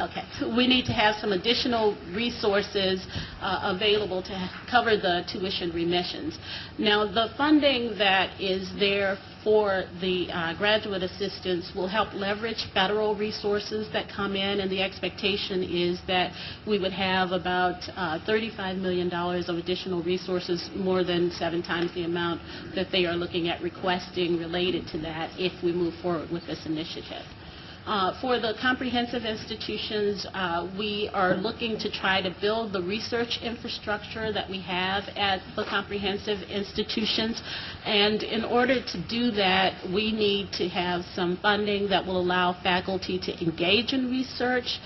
Okay, we need to have some additional resources available to cover the tuition remissions. Now, the funding that is there for the graduate assistants will help leverage federal resources that come in, and the expectation is that we would have about $35 million of additional resources, more than 7 times the amount that they are looking at requesting related to that if we move forward with this initiative. For the comprehensive institutions, we are looking to try to build the research infrastructure that we have at the comprehensive institutions. And in order to do that, we need to have some funding that will allow faculty to engage in research.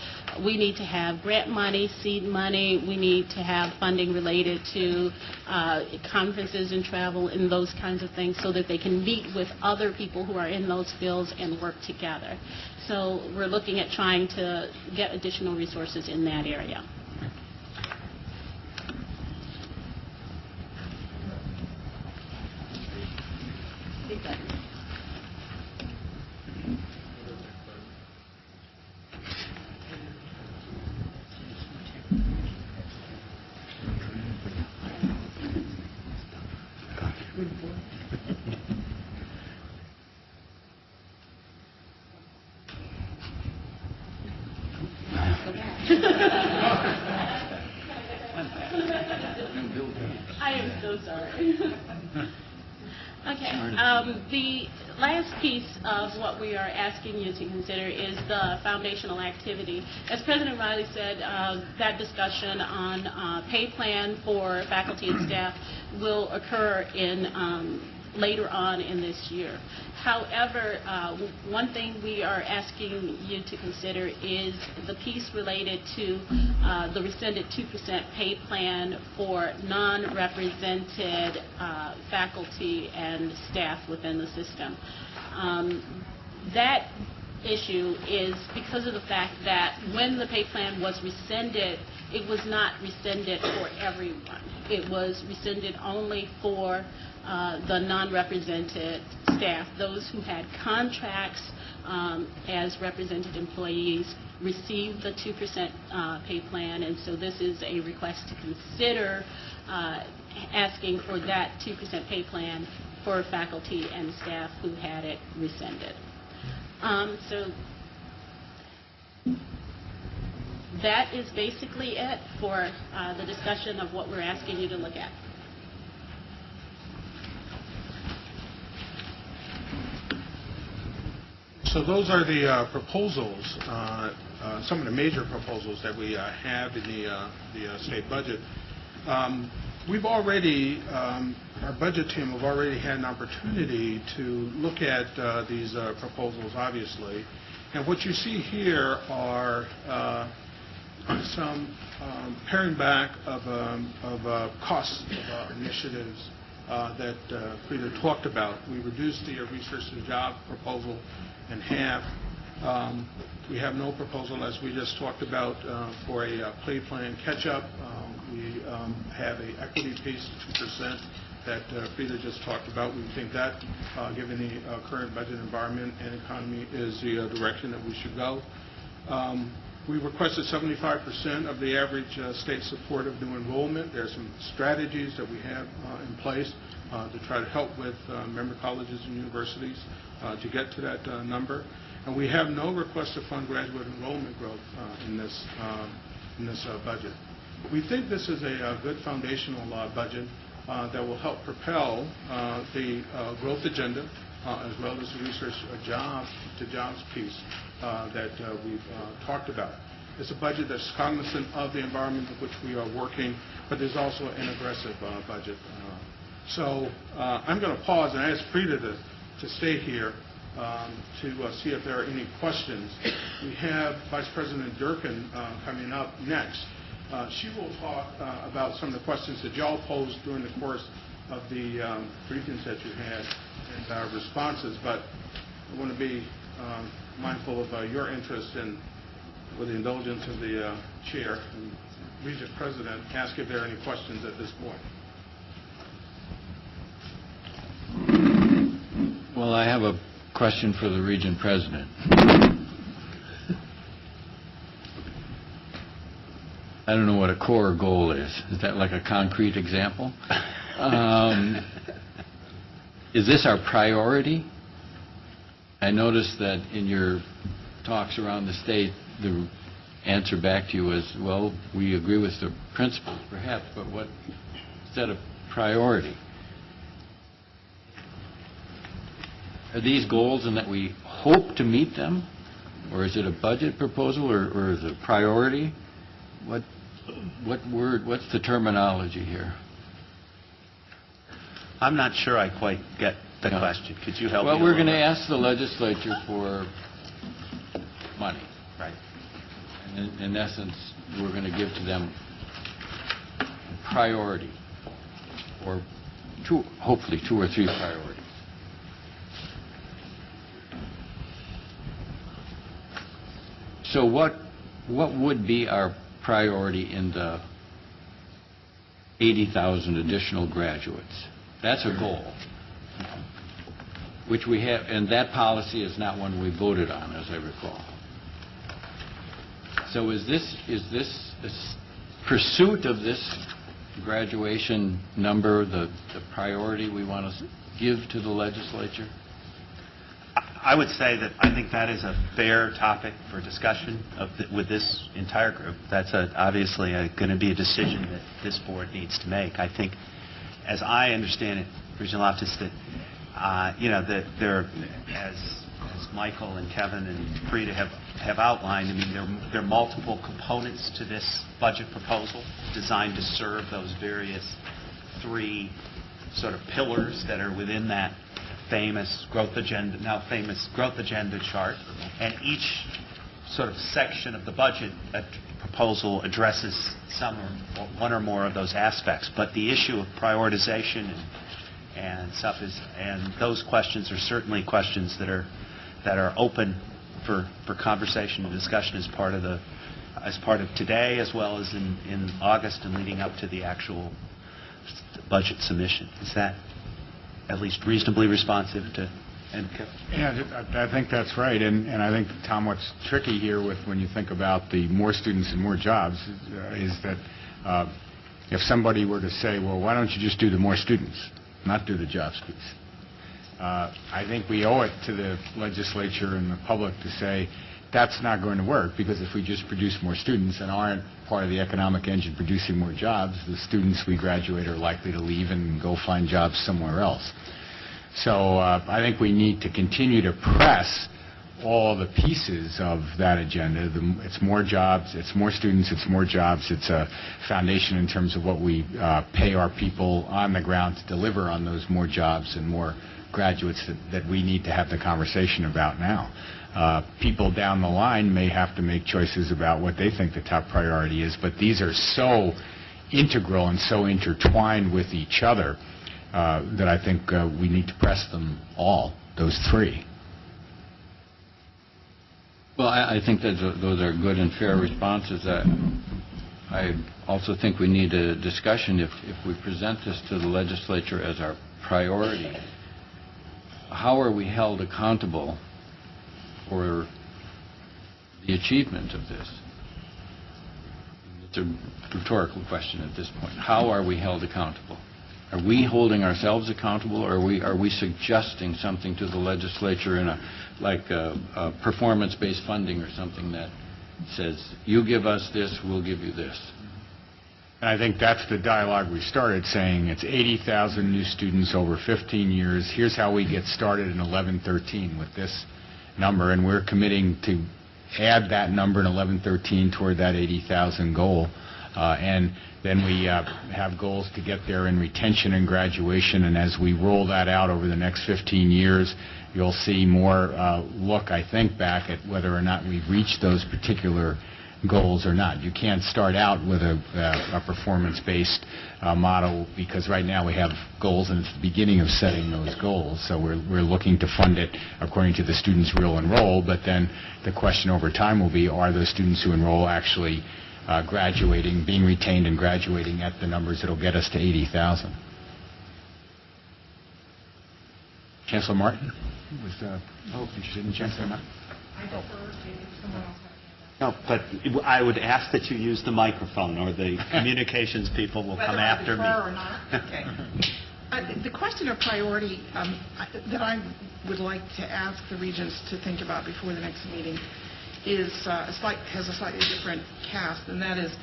We need to have grant money, seed money. We need to have funding related to conferences and travel and those kinds of things so that they can meet with other people who are in those fields and work together. So we're looking at trying to get additional resources in that area. I am so sorry. Okay. The last piece of what we are asking you to consider is the foundational activity. As President Riley said, that discussion on pay plan for faculty and staff will occur in later on in this year. However, one thing we are asking you to consider is the piece related to the rescinded 2% pay plan for non-represented faculty and staff within the system. That issue is because of the fact that when the pay plan was rescinded, it was not rescinded for everyone. It was rescinded only for the non-represented staff. Those who had contracts as represented employees received the 2% pay plan, and so this is a request to consider asking for that 2% pay plan for faculty and staff who had it rescinded. So that is basically it for the discussion of what we're asking you to look at. So those are the proposals, some of the major proposals that we have in the state budget. We've already, our budget team have already had an opportunity to look at these proposals, obviously. And what you see here are some paring back of cost initiatives that Frida talked about. We reduced the research and job proposal in half. We have no proposal, as we just talked about, for a pay plan catch-up. We have an equity piece of 2% that Frida just talked about. We think that, given the current budget environment and economy, is the direction that we should go. We requested 75% of the average state support of new enrollment. There are some strategies that we have in place to try to help with member colleges and universities to get to that number. And we have no request to fund graduate enrollment growth in this budget. We think this is a good foundational budget that will help propel the growth agenda as well as the research jobs piece that we've talked about. It's a budget that's cognizant of the environment in which we are working, but there's also an aggressive budget. So I'm going to pause and ask Frida to stay here to see if there are any questions. We have Vice President Durkin coming up next. She will talk about some of the questions that y'all posed during the course of the briefings that you had and our responses, but I want to be mindful of your interest and, with the indulgence of the Chair and Regent President, ask if there are any questions at this point. Well, I have a question for the Regent President. I don't know what a core goal is. Is that like a concrete example? Is this our priority? I noticed that in your talks around the state, the answer back to you was, well, we agree with the principles, perhaps, but what instead of priority? Are these goals in that we hope to meet them? Or is it a budget proposal, or is it a priority? What's the terminology here? I'm not sure I quite get the question. Could you help me? Well, we're going to ask the legislature for money. Right. And in essence, we're going to give to them priority, or hopefully 2 or 3 priorities. So what would be our priority in the 80,000 additional graduates? That's a goal, which we have, and that policy is not one we voted on, as I recall. So is this a pursuit of this graduation number the priority we want to give to the legislature? I would say that I think that is a fair topic for discussion with this entire group. That's obviously going to be a decision that this board needs to make. I think, as I understand it, Regent Loftus, that that there, as Michael and Kevin and Frida have outlined, I mean, there are multiple components to this budget proposal designed to serve those various 3 sort of pillars that are within that famous growth agenda, now famous growth agenda chart, and each sort of section of the budget proposal addresses some or one or more of those aspects. But the issue of prioritization and stuff is, and those questions are certainly questions that are open for conversation and discussion as part of today, as well as in August and leading up to the actual budget submission. Is that at least reasonably responsive to? Yeah, I think that's right. And I think, Tom, what's tricky here when you think about the more students and more jobs is that if somebody were to say, well, why don't you just do the more students, not do the jobs piece? I think we owe it to the legislature and the public to say that's not going to work, because if we just produce more students and aren't part of the economic engine producing more jobs, the students we graduate are likely to leave and go find jobs somewhere else. So I think we need to continue to press all the pieces of that agenda. It's more jobs, it's more students, it's more jobs, it's a foundation in terms of what we pay our people on the ground to deliver on those more jobs and more graduates that we need to have the conversation about now. People down the line may have to make choices about what they think the top priority is, but these are so integral and so intertwined with each other that I think we need to press them all, those three. Well, I think that those are good and fair responses. I also think we need a discussion if we present this to the legislature as our priority. How are we held accountable for the achievement of this? It's a rhetorical question at this point. How are we held accountable? Are we holding ourselves accountable, or are we suggesting something to the legislature in a performance-based funding or something that says, you give us this, we'll give you this? And I think that's the dialogue we started, saying it's 80,000 new students over 15 years. Here's how we get started in 11-13 with this number, and we're committing to add that number in 11-13 toward that 80,000 goal. And then we have goals to get there in retention and graduation, and as we roll that out over the next 15 years, you'll see more look, I think, back at whether or not we've reached those particular goals or not. You can't start out with a performance-based model, because right now we have goals and it's the beginning of setting those goals. So we're looking to fund it according to the students real enroll, but then the question over time will be, are those students who enroll actually graduating, being retained and graduating at the numbers that will get us to 80,000. Chancellor Martin was interested in Chancellor Martin. No, but I would ask that you use the microphone, or the communications people will come after me. Whether I defer or not? Okay. The question of priority that I would like to ask the Regents to think about before the next meeting has a slightly different cast, and that is,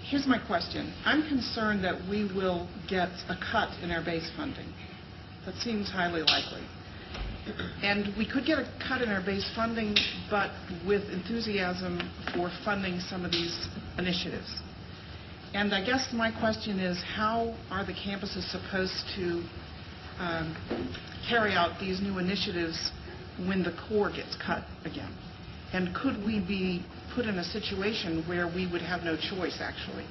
here's my question. I'm concerned that we will get a cut in our base funding. That seems highly likely. And we could get a cut in our base funding, but with enthusiasm for funding some of these initiatives. And I guess my question is, how are the campuses supposed to carry out these new initiatives when the core gets cut again? And could we be put in a situation where we would have no choice, actually,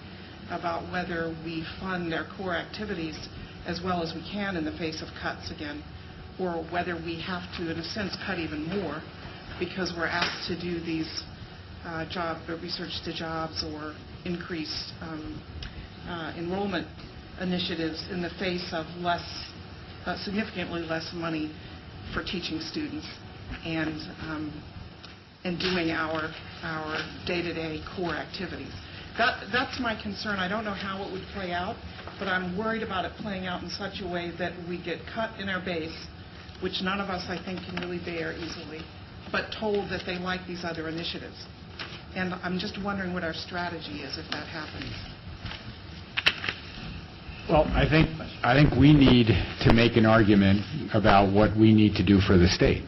about whether we fund our core activities as well as we can in the face of cuts again, or whether we have to, in a sense, cut even more because we're asked to do these research to jobs or increased enrollment initiatives in the face of significantly less money for teaching students and doing our day-to-day core activities. That's my concern. I don't know how it would play out, but I'm worried about it playing out in such a way that we get cut in our base, which none of us, I think, can really bear easily, but told that they like these other initiatives. And I'm just wondering what our strategy is if that happens. Well, I think we need to make an argument about what we need to do for the state.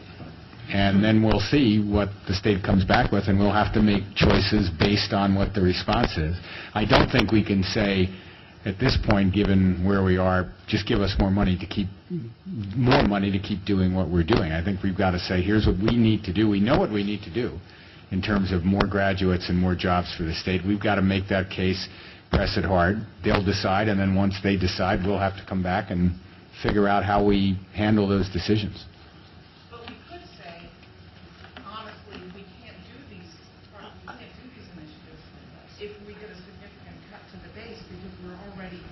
And then we'll see what the state comes back with, and we'll have to make choices based on what the response is. I don't think we can say at this point, given where we are, just give us more money to keep doing what we're doing. I think we've got to say, here's what we need to do. We know what we need to do in terms of more graduates and more jobs for the state. We've got to make that case, press it hard. They'll decide, and then once they decide, we'll have to come back and figure out how we handle those decisions. But we could say, honestly, we can't do these initiatives if we get a significant cut to the base because we're already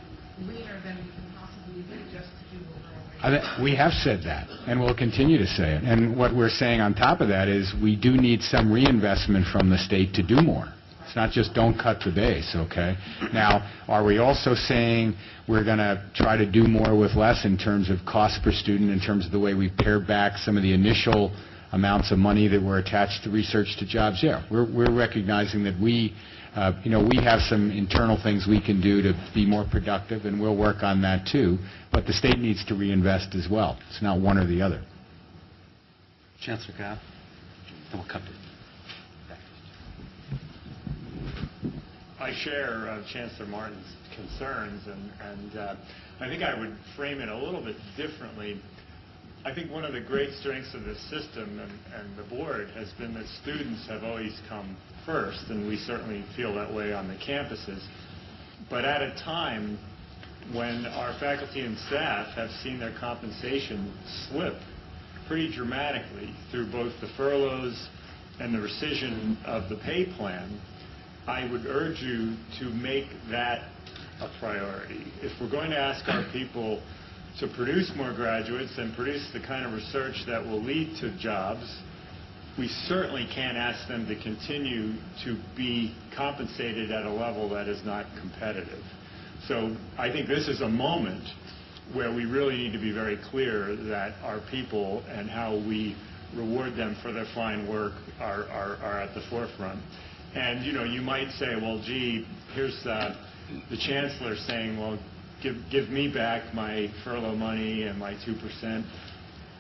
leaner than we can possibly be just to do what we're already. We have said that, and we'll continue to say it. And what we're saying on top of that is we do need some reinvestment from the state to do more. It's not just don't cut the base, okay? Now, are we also saying we're going to try to do more with less in terms of cost per student, in terms of the way we pare back some of the initial amounts of money that were attached to research to jobs? Yeah, we're recognizing that we have some internal things we can do to be more productive, and we'll work on that too. But the state needs to reinvest as well. It's not one or the other. Chancellor Gabb, then we'll come to I share Chancellor Martin's concerns, and I think I would frame it a little bit differently. I think one of the great strengths of this system and the board has been that students have always come first, and we certainly feel that way on the campuses. But at a time when our faculty and staff have seen their compensation slip pretty dramatically through both the furloughs and the rescission of the pay plan, I would urge you to make that a priority. If we're going to ask our people to produce more graduates and produce the kind of research that will lead to jobs, we certainly can't ask them to continue to be compensated at a level that is not competitive. So I think this is a moment where we really need to be very clear that our people and how we reward them for their fine work are at the forefront. And, you might say, well, gee, here's the chancellor saying, well, give me back my furlough money and my 2%.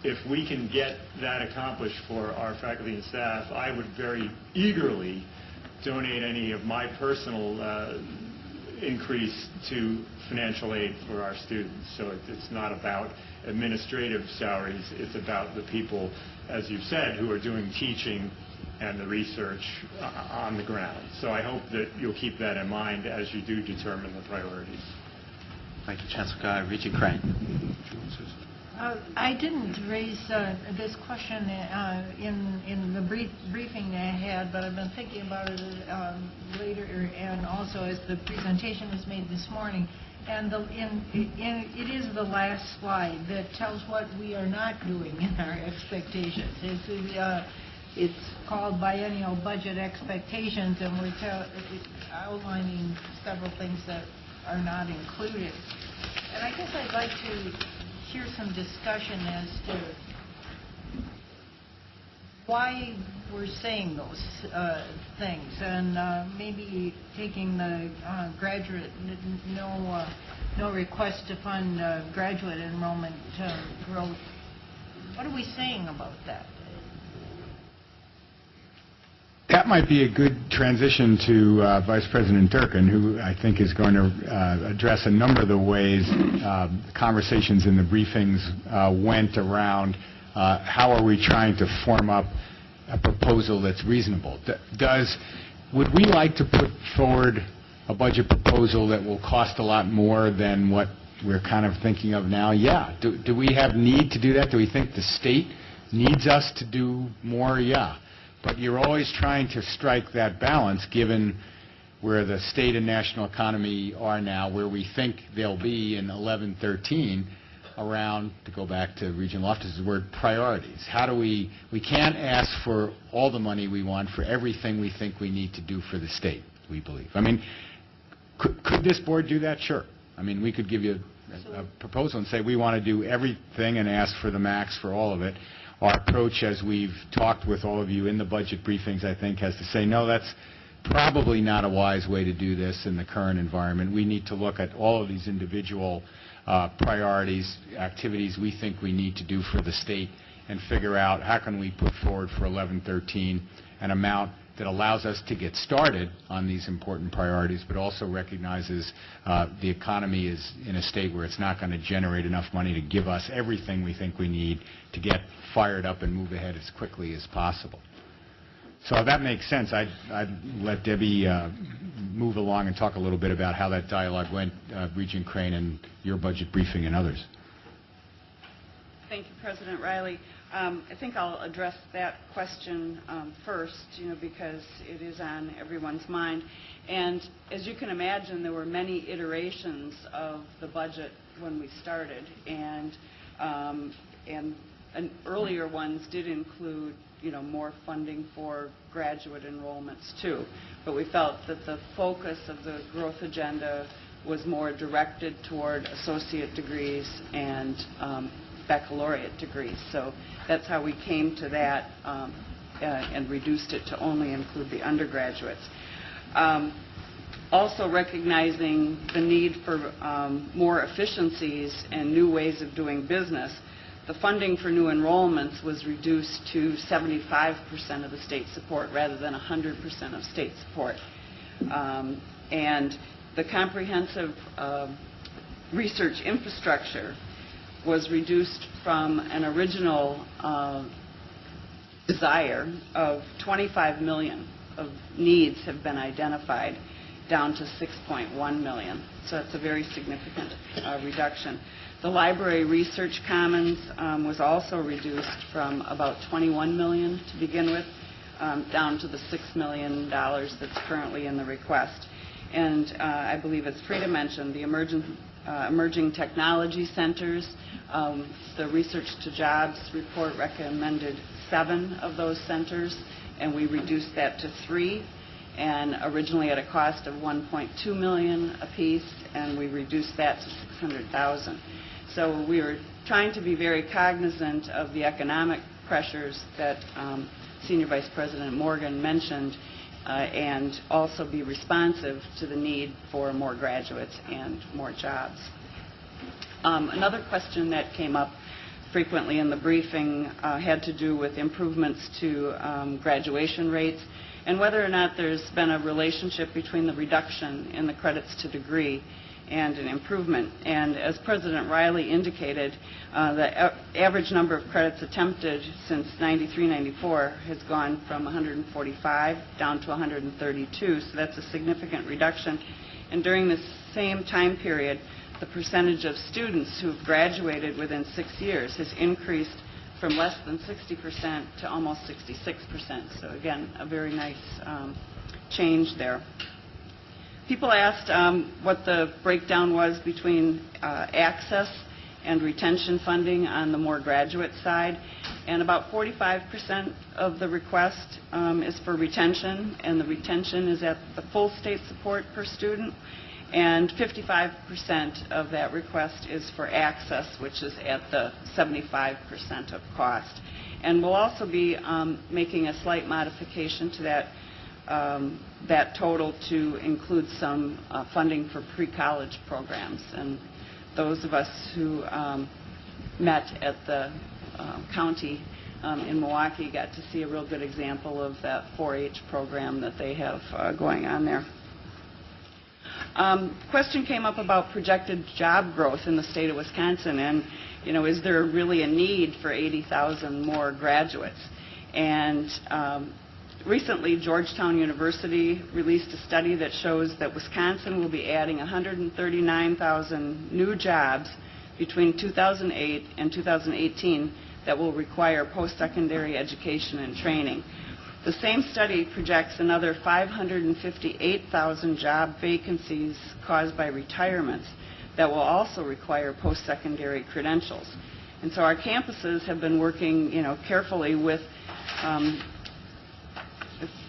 If we can get that accomplished for our faculty and staff, I would very eagerly donate any of my personal increase to financial aid for our students. So it's not about administrative salaries. It's about the people, as you've said, who are doing teaching and the research on the ground. So I hope that you'll keep that in mind as you do determine the priorities. Thank you, Chancellor Guy. Regent Crane. I didn't raise this question in the briefing I had, but I've been thinking about it later and also as the presentation was made this morning. And it is the last slide that tells what we are not doing in our expectations. It's called biennial budget expectations, and we're outlining several things that are not included. And I guess I'd like to hear some discussion as to why we're saying those things, and maybe taking the graduate, no request to fund graduate enrollment growth. What are we saying about that? That might be a good transition to Vice President Durkin, who I think is going to address a number of the ways conversations in the briefings went around how are we trying to form up a proposal that's reasonable. Would we like to put forward a budget proposal that will cost a lot more than what we're kind of thinking of now? Yeah. Do we have need to do that? Do we think the state needs us to do more? Yeah. But you're always trying to strike that balance given where the state and national economy are now, where we think they'll be in 11-13 around, to go back to Regent Loftus's word, priorities. How do we can't ask for all the money we want for everything we think we need to do for the state, we believe. I mean, could this board do that? Sure. I mean, we could give you a proposal and say we want to do everything and ask for the max for all of it. Our approach, as we've talked with all of you in the budget briefings, I think, has to say, no, that's probably not a wise way to do this in the current environment. We need to look at all of these individual priorities, activities we think we need to do for the state, and figure out how can we put forward for 11-13 an amount that allows us to get started on these important priorities, but also recognizes the economy is in a state where it's not going to generate enough money to give us everything we think we need to get fired up and move ahead as quickly as possible. So if that makes sense, I'd let Debbie move along and talk a little bit about how that dialogue went, Regent Crane and your budget briefing and others. Thank you, President Riley. I think I'll address that question first, because it is on everyone's mind. And as you can imagine, there were many iterations of the budget when we started, and earlier ones did include, more funding for graduate enrollments too. But we felt that the focus of the growth agenda was more directed toward associate degrees and baccalaureate degrees. So that's how we came to that and reduced it to only include the undergraduates. Also recognizing the need for more efficiencies and new ways of doing business, the funding for new enrollments was reduced to 75% of the state support rather than 100% of state support. And the comprehensive research infrastructure was reduced from an original desire of 25 million of needs have been identified down to 6.1 million. So that's a very significant reduction. The library research commons was also reduced from about 21 million to begin with down to the $6 million that's currently in the request. And I believe it's free to mention the emerging technology centers. The Research to Jobs report recommended 7 of those centers, and we reduced that to 3, and originally at a cost of $1.2 million apiece, and we reduced that to $600,000. So we were trying to be very cognizant of the economic pressures that Senior Vice President Morgan mentioned, and also be responsive to the need for more graduates and more jobs. Another question that came up frequently in the briefing had to do with improvements to graduation rates and whether or not there's been a relationship between the reduction in the credits to degree and an improvement. And as President Riley indicated, the average number of credits attempted since 93-94 has gone from 145 down to 132, so that's a significant reduction. And during this same time period, the percentage of students who have graduated within 6 years has increased from less than 60% to almost 66%. So again, a very nice change there. People asked what the breakdown was between access and retention funding on the more graduate side. And about 45% of the request is for retention, and the retention is at the full state support per student. And 55% of that request is for access, which is at the 75% of cost. And we'll also be making a slight modification to that total to include some funding for pre-college programs. And those of us who met at the county in Milwaukee got to see a real good example of that 4-H program that they have going on there. Question came up about projected job growth in the state of Wisconsin, and is there really a need for 80,000 more graduates? And recently, Georgetown University released a study that shows that Wisconsin will be adding 139,000 new jobs between 2008 and 2018 that will require post-secondary education and training. The same study projects another 558,000 job vacancies caused by retirements that will also require post-secondary credentials. And so our campuses have been working, carefully with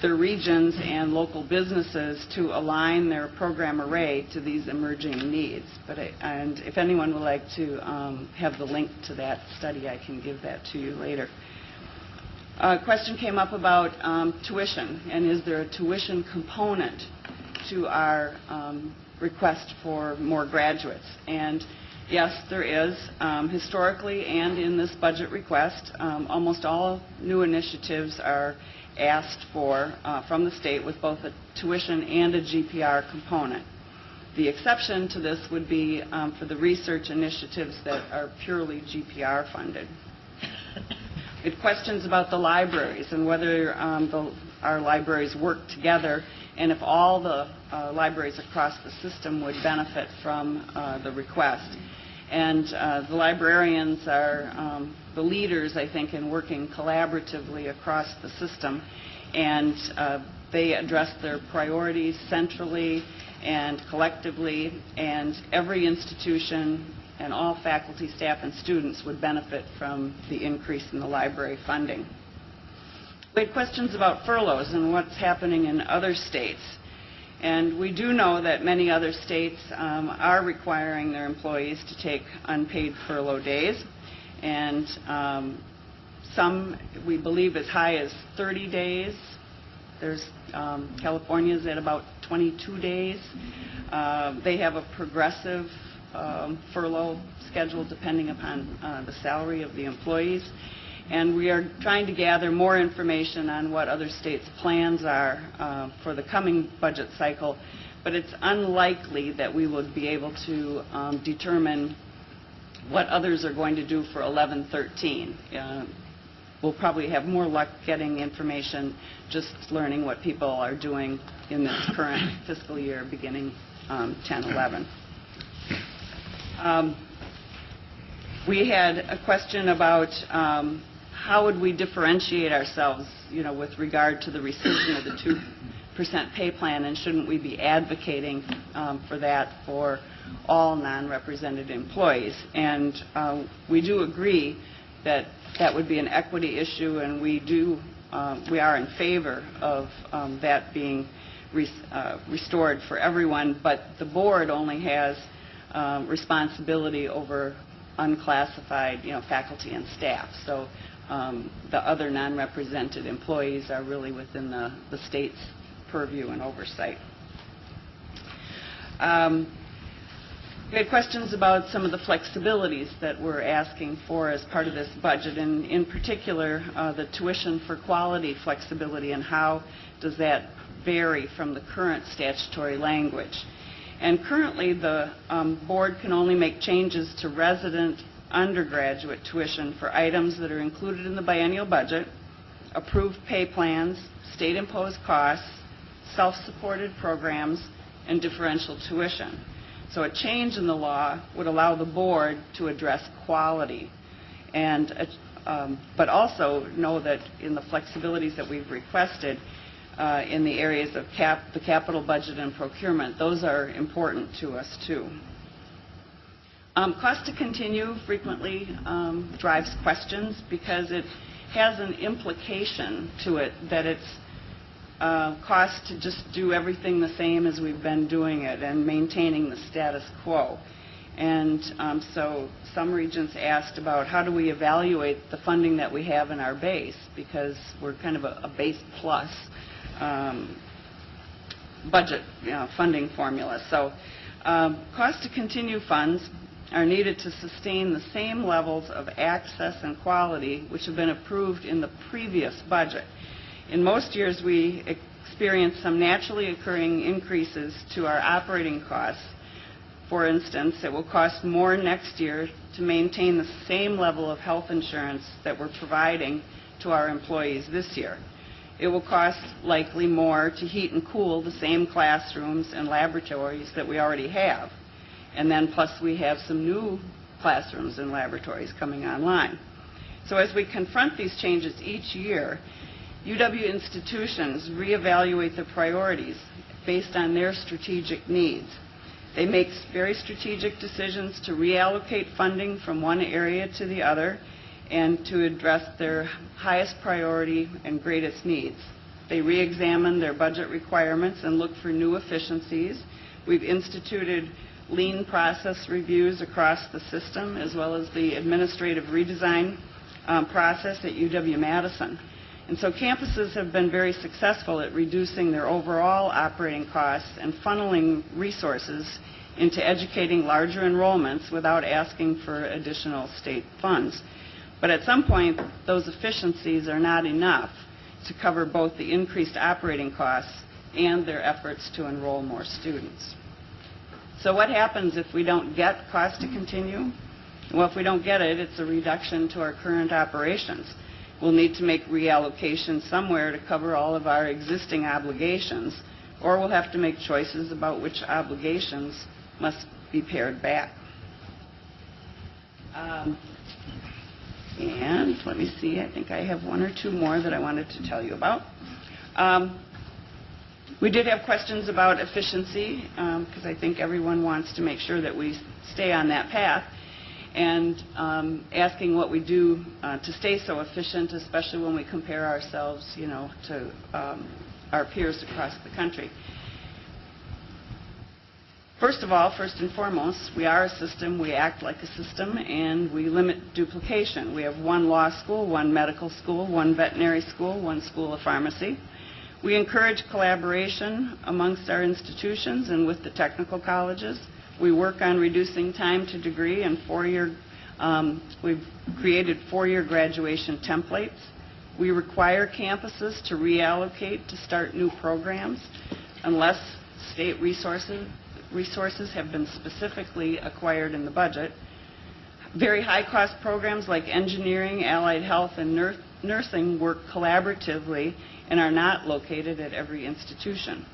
the regions and local businesses to align their program array to these emerging needs. And if anyone would like to have the link to that study, I can give that to you later. A question came up about tuition, and is there a tuition component to our request for more graduates? And Yes, there is. Historically and in this budget request, almost all new initiatives are asked for from the state with both a tuition and a GPR component. The exception to this would be for the research initiatives that are purely GPR funded. We had questions about the libraries and whether our libraries work together and if all the libraries across the system would benefit from the request. And the librarians are the leaders, I think, in working collaboratively across the system, and they address their priorities centrally and collectively, and every institution and all faculty, staff, and students would benefit from the increase in the library funding. We had questions about furloughs and what's happening in other states. And we do know that many other states are requiring their employees to take unpaid furlough days. And some, we believe, as high as 30 days. There's California's at about 22 days. They have a progressive furlough schedule depending upon the salary of the employees. And we are trying to gather more information on what other states' plans are for the coming budget cycle, but it's unlikely that we would be able to determine what others are going to do for 11-13. We'll probably have more luck getting information just learning what people are doing in this current fiscal year beginning 10-11. We had a question about how would we differentiate ourselves, with regard to the rescission of the 2% pay plan, and shouldn't we be advocating for that for all non-represented employees? And we do agree that that would be an equity issue, and we are in favor of that being restored for everyone, but the board only has responsibility over unclassified, faculty and staff. So the other non-represented employees are really within the state's purview and oversight. We had questions about some of the flexibilities that we're asking for as part of this budget, and in particular the tuition for quality flexibility and how does that vary from the current statutory language. And currently the board can only make changes to resident undergraduate tuition for items that are included in the biennial budget, approved pay plans, state-imposed costs, self-supported programs, and differential tuition. So a change in the law would allow the board to address quality, and but also know that in the flexibilities that we've requested in the areas of the capital budget and procurement, those are important to us too. Cost to continue frequently drives questions because it has an implication to it that it's cost to just do everything the same as we've been doing it and maintaining the status quo. And so some regents asked about how do we evaluate the funding that we have in our base, because we're kind of a base plus budget funding formula. So cost to continue funds are needed to sustain the same levels of access and quality which have been approved in the previous budget. In most years, we experience some naturally occurring increases to our operating costs. For instance, it will cost more next year to maintain the same level of health insurance that we're providing to our employees this year. It will cost likely more to heat and cool the same classrooms and laboratories that we already have. And then plus we have some new classrooms and laboratories coming online. So as we confront these changes each year, UW institutions reevaluate their priorities based on their strategic needs. They make very strategic decisions to reallocate funding from one area to the other and to address their highest priority and greatest needs. They re-examine their budget requirements and look for new efficiencies. We've instituted lean process reviews across the system, as well as the administrative redesign process at UW-Madison. And so campuses have been very successful at reducing their overall operating costs and funneling resources into educating larger enrollments without asking for additional state funds. But at some point, those efficiencies are not enough to cover both the increased operating costs and their efforts to enroll more students. So what happens if we don't get cost to continue? Well, if we don't get it, it's a reduction to our current operations. We'll need to make reallocations somewhere to cover all of our existing obligations, or we'll have to make choices about which obligations must be pared back. And let me see, I think I have one or two more that I wanted to tell you about. We did have questions about efficiency, because I think everyone wants to make sure that we stay on that path, and asking what we do to stay so efficient, especially when we compare ourselves, to our peers across the country. First of all, first and foremost, we are a system, we act like a system, and we limit duplication. We have one law school, one medical school, one veterinary school, one school of pharmacy. We encourage collaboration amongst our institutions and with the technical colleges. We work on reducing time to degree and we've created four-year graduation templates. We require campuses to reallocate to start new programs unless state resources have been specifically acquired in the budget. Very high-cost programs like engineering, allied health, and nursing work collaboratively and are not located at every institution.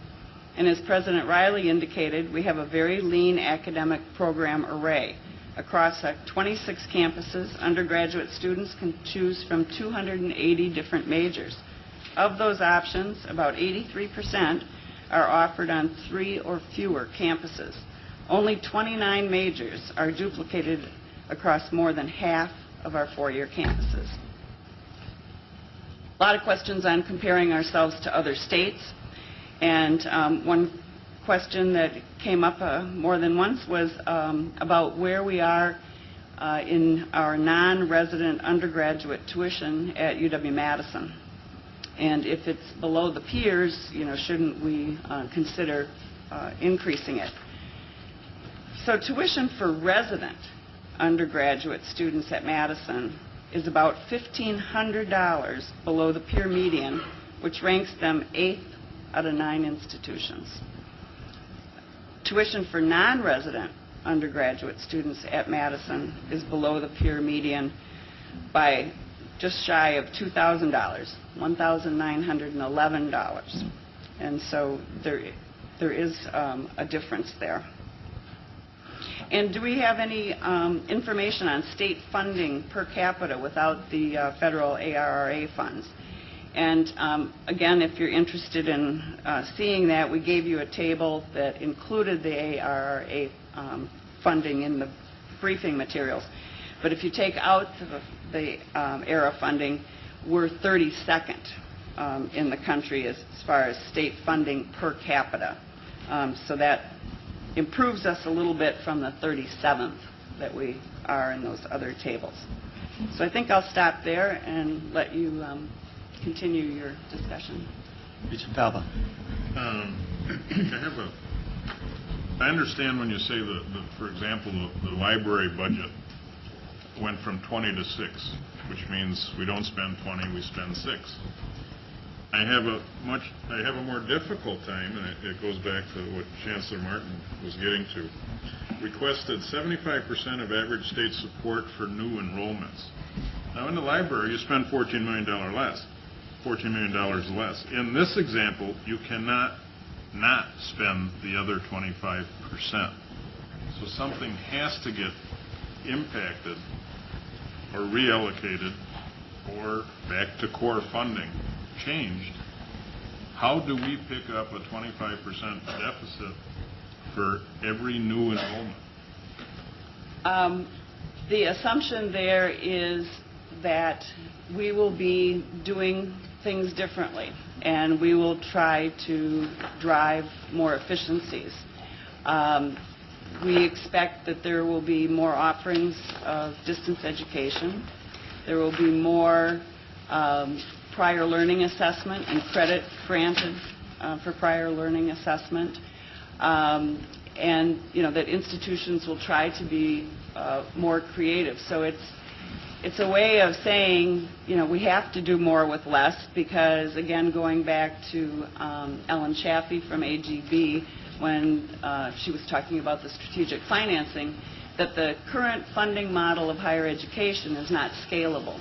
And as President Riley indicated, we have a very lean academic program array. Across 26 campuses, undergraduate students can choose from 280 different majors. Of those options, about 83% are offered on 3 or fewer campuses. Only 29 majors are duplicated across more than half of our four-year campuses. A lot of questions on comparing ourselves to other states. And one question that came up more than once was about where we are in our non-resident undergraduate tuition at UW-Madison. And if it's below the peers, shouldn't we consider increasing it? So tuition for resident undergraduate students at Madison is about $1,500 below the peer median, which ranks them 8th out of 9 institutions. Tuition for non-resident undergraduate students at Madison is below the peer median by just shy of $2,000, $1,911. And so there is a difference there. And do we have any information on state funding per capita without the federal ARRA funds? And again, if you're interested in seeing that, we gave you a table that included the ARRA funding in the briefing materials. But if you take out the ARRA funding, we're 32nd in the country as far as state funding per capita. So that improves us a little bit from the 37th that we are in those other tables. So I think I'll stop there and let you continue your discussion. Regent Falba. I understand when you say for example, the library budget went from 20 to 6, which means we don't spend 20, we spend 6. I have a more difficult time, and it goes back to what Chancellor Martin was getting to. Requested 75% of average state support for new enrollments. Now, in the library, you spend $14 million less. In this example, you cannot not spend the other 25%. So something has to get impacted or reallocated or back to core funding changed. How do we pick up a 25% deficit for every new enrollment? The assumption there is that we will be doing things differently, and we will try to drive more efficiencies. We expect that there will be more offerings of distance education. There will be more prior learning assessment and credit granted for prior learning assessment. and, that institutions will try to be more creative. So it's a way of saying, we have to do more with less, because, again, going back to Ellen Chaffee from AGB, when she was talking about the strategic financing, that the current funding model of higher education is not scalable,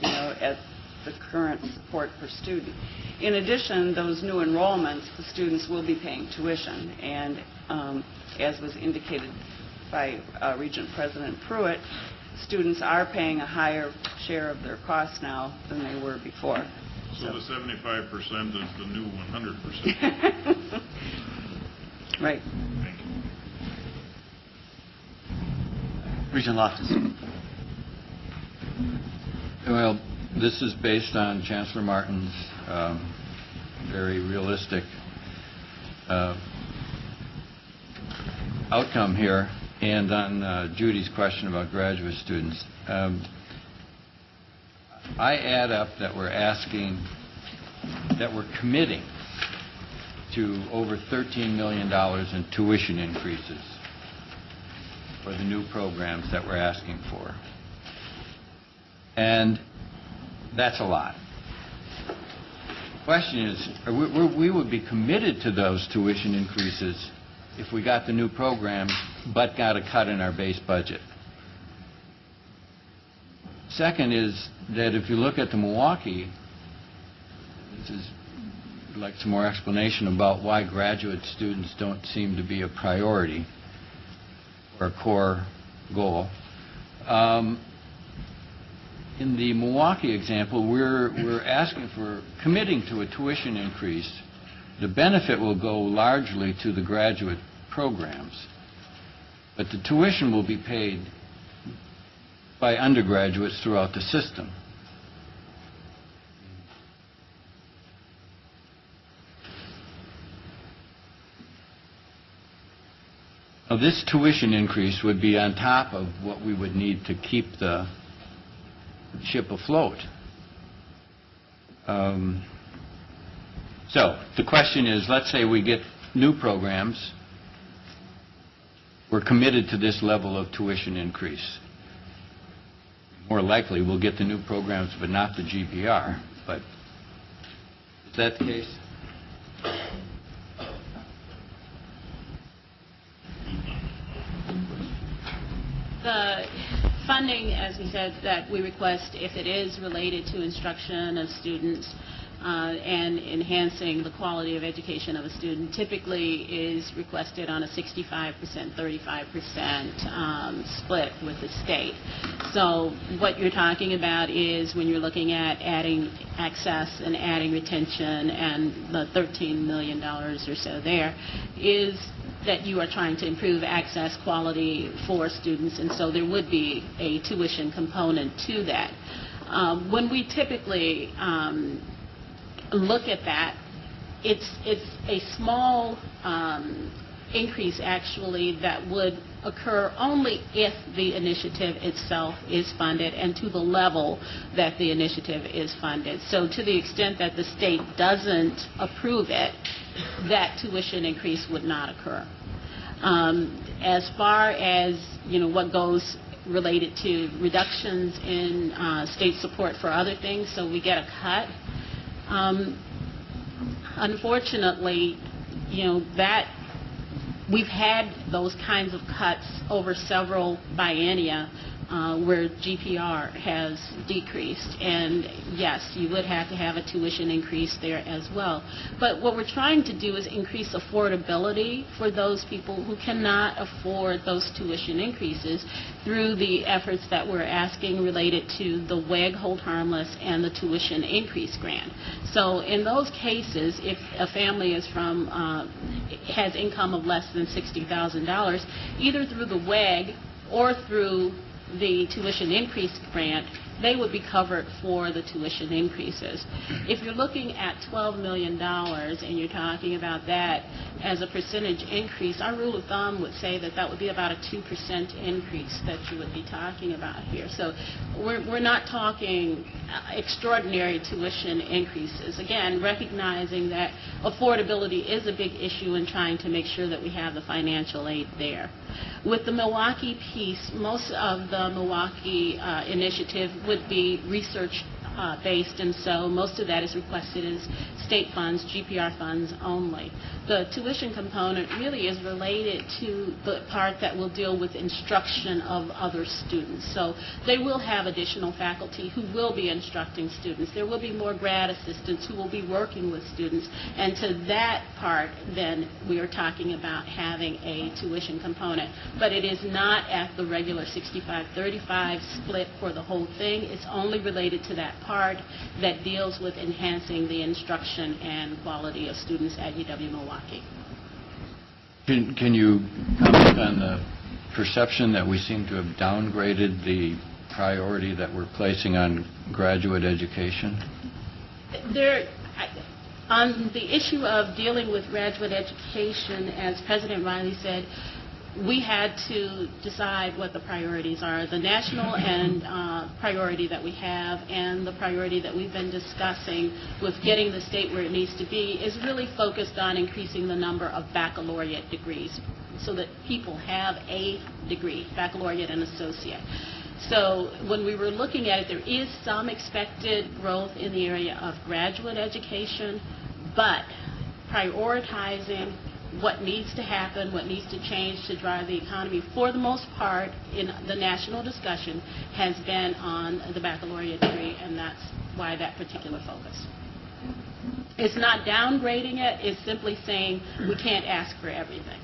at the current support per student. In addition, those new enrollments, the students will be paying tuition, and as was indicated by Regent President Pruitt, students are paying a higher share of their costs now than they were before. So the 75% is the new 100%. Right. Thank you. Regent Loftus. Well, this is based on Chancellor Martin's very realistic outcome here, and on Judy's question about graduate students. I add up that we're committing to over $13 million in tuition increases for the new programs that we're asking for. And that's a lot. The question is, we would be committed to those tuition increases if we got the new programs but got a cut in our base budget. Second is that if you look at the Milwaukee, this is like some more explanation about why graduate students don't seem to be a priority or a core goal. In the Milwaukee example, we're asking for committing to a tuition increase. The benefit will go largely to the graduate programs, but the tuition will be paid by undergraduates throughout the system. Now, this tuition increase would be on top of what we would need to keep the ship afloat. So the question is, let's say we get new programs, we're committed to this level of tuition increase. More likely we'll get the new programs but not the GPR, but is that the case? The funding, as we said, that we request, if it is related to instruction of students and enhancing the quality of education of a student, typically is requested on a 65%, 35% split with the state. So what you're talking about is, when you're looking at adding access and adding retention and the $13 million or so there, is that you are trying to improve access quality for students, and so there would be a tuition component to that. When we typically look at that, it's a small increase actually that would occur only if the initiative itself is funded and to the level that the initiative is funded. So to the extent that the state doesn't approve it, that tuition increase would not occur. As far as what goes related to reductions in state support for other things, so we get a cut. Unfortunately, that we've had those kinds of cuts over several biennia where GPR has decreased, and yes, you would have to have a tuition increase there as well. But what we're trying to do is increase affordability for those people who cannot afford those tuition increases through the efforts that we're asking related to the WEG Hold Harmless and the tuition increase grant. So in those cases, if a family is has income of less than $60,000, either through the WEG or through the tuition increase grant, they would be covered for the tuition increases. If you're looking at $12 million and you're talking about that as a percentage increase, our rule of thumb would say that that would be about a 2% increase that you would be talking about here. So we're not talking extraordinary tuition increases. Again, recognizing that affordability is a big issue in trying to make sure that we have the financial aid there. With the Milwaukee piece, most of the Milwaukee initiative would be research based, and so most of that is requested as state funds, GPR funds only. The tuition component really is related to the part that will deal with instruction of other students. So they will have additional faculty who will be instructing students. There will be more grad assistants who will be working with students, and to that part, then we are talking about having a tuition component. But it is not at the regular 65-35 split for the whole thing. It's only related to that part that deals with enhancing the instruction and quality of students at UW-Milwaukee. Can you comment on the perception that we seem to have downgraded the priority that we're placing on graduate education? On the issue of dealing with graduate education, as President Riley said, we had to decide what the priorities are. The national priority that we have and the priority that we've been discussing with getting the state where it needs to be is really focused on increasing the number of baccalaureate degrees so that people have a degree, baccalaureate and associate. So when we were looking at it, there is some expected growth in the area of graduate education, but prioritizing what needs to happen, what needs to change to drive the economy, for the most part, in the national discussion, has been on the baccalaureate degree, and that's why that particular focus. It's not downgrading it, it's simply saying we can't ask for everything.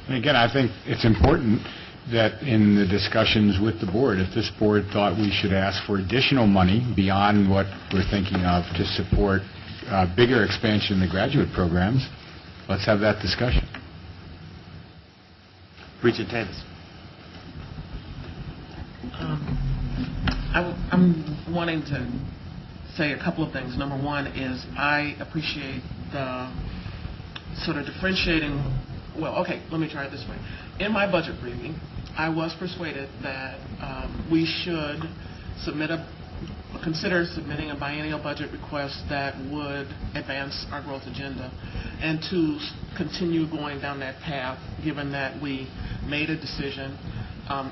And again, I think it's important that in the discussions with the board, if this board thought we should ask for additional money beyond what we're thinking of to support bigger expansion in the graduate programs, let's have that discussion. Regent Davis. I'm wanting to say a couple of things. Number one is I appreciate the sort of differentiating. Well, okay, let me try it this way. In my budget briefing, I was persuaded that we should consider submitting a biennial budget request that would advance our growth agenda and to continue going down that path, given that we made a decision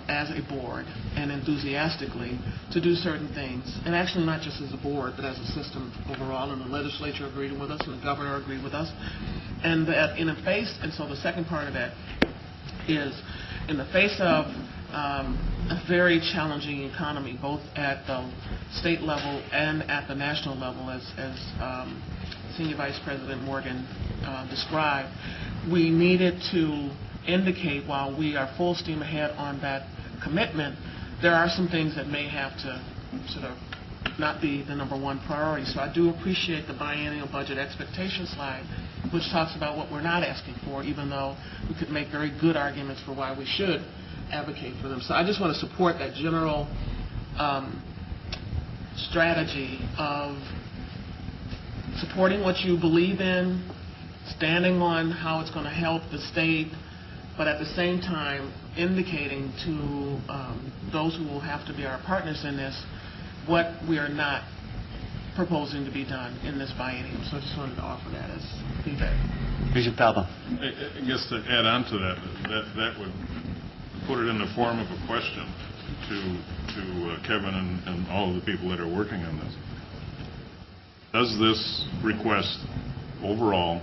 as a board and enthusiastically to do certain things, and actually not just as a board, but as a system overall, and the legislature agreed with us and the governor agreed with us. And that and so the second part of that is, in the face of a very challenging economy, both at the state level and at the national level, as Senior Vice President Morgan described, we needed to indicate, while we are full steam ahead on that commitment, there are some things that may have to sort of not be the number one priority. So I do appreciate the biennial budget expectation slide, which talks about what we're not asking for, even though we could make very good arguments for why we should advocate for them. So I just want to support that general strategy of supporting what you believe in, standing on how it's going to help the state, but at the same time indicating to those who will have to be our partners in this what we are not proposing to be done in this biennium. So I just wanted to offer that as feedback. Regent Falbo. I guess to add on to that would put it in the form of a question to Kevin and all of the people that are working on this. Does this request overall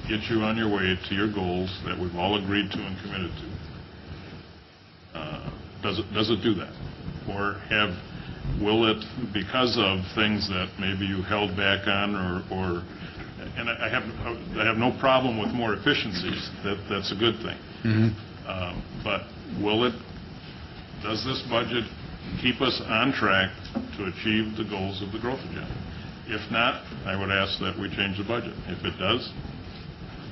get you on your way to your goals that we've all agreed to and committed to? Does it do that? Or will it, because of things that maybe you held back on, or and I have no problem with more efficiencies. That's a good thing. Mm-hmm. But does this budget keep us on track to achieve the goals of the growth agenda? If not, I would ask that we change the budget. If it does,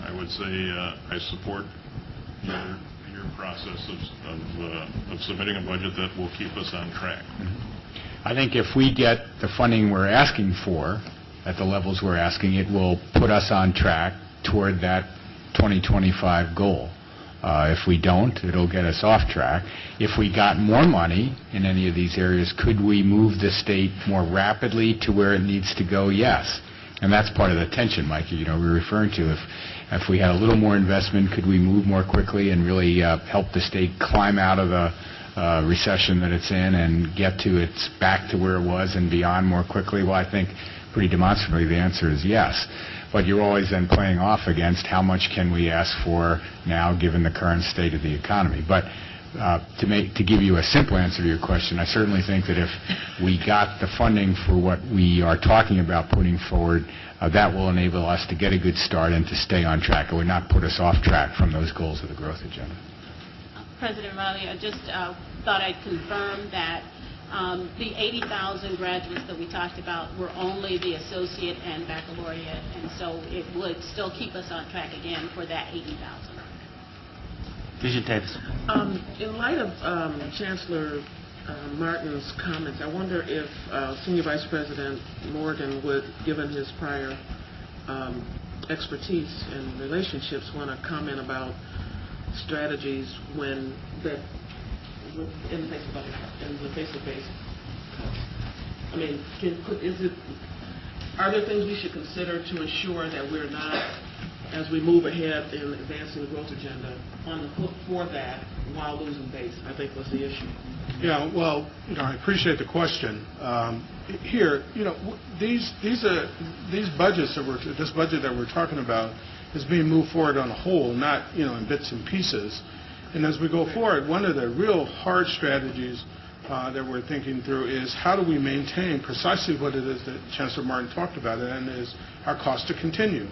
I would say I support your your process of submitting a budget that will keep us on track. I think if we get the funding we're asking for at the levels we're asking, it will put us on track toward that 2025 goal. If we don't, it'll get us off track. If we got more money in any of these areas, could we move the state more rapidly to where it needs to go? Yes. And that's part of the tension, Mikey, we're referring to. If we had a little more investment, could we move more quickly and really help the state climb out of the recession that it's in and get to its back to where it was and beyond more quickly? Well, I think pretty demonstrably the answer is yes. But you're always then playing off against how much can we ask for now given the current state of the economy. But to give you a simple answer to your question, I certainly think that if we got the funding for what we are talking about putting forward, that will enable us to get a good start and to stay on track. It would not put us off track from those goals of the growth agenda. President Riley, I just thought I'd confirm that the 80,000 graduates that we talked about were only the associate and baccalaureate, and so it would still keep us on track again for that 80,000. Regent Davis. In light of Chancellor Martin's comments, I wonder if Senior Vice President Morgan would, given his prior expertise and relationships, want to comment about strategies when that in the face of base cuts. I mean, are there things we should consider to ensure that we're not, as we move ahead in advancing the growth agenda, on the hook for that while losing base? I think was the issue. Yeah, well, I appreciate the question. Here, these budgets this budget that we're talking about is being moved forward on a whole, not in bits and pieces. And as we go forward, one of the real hard strategies that we're thinking through is how do we maintain precisely what it is that Chancellor Martin talked about, and is our cost to continue.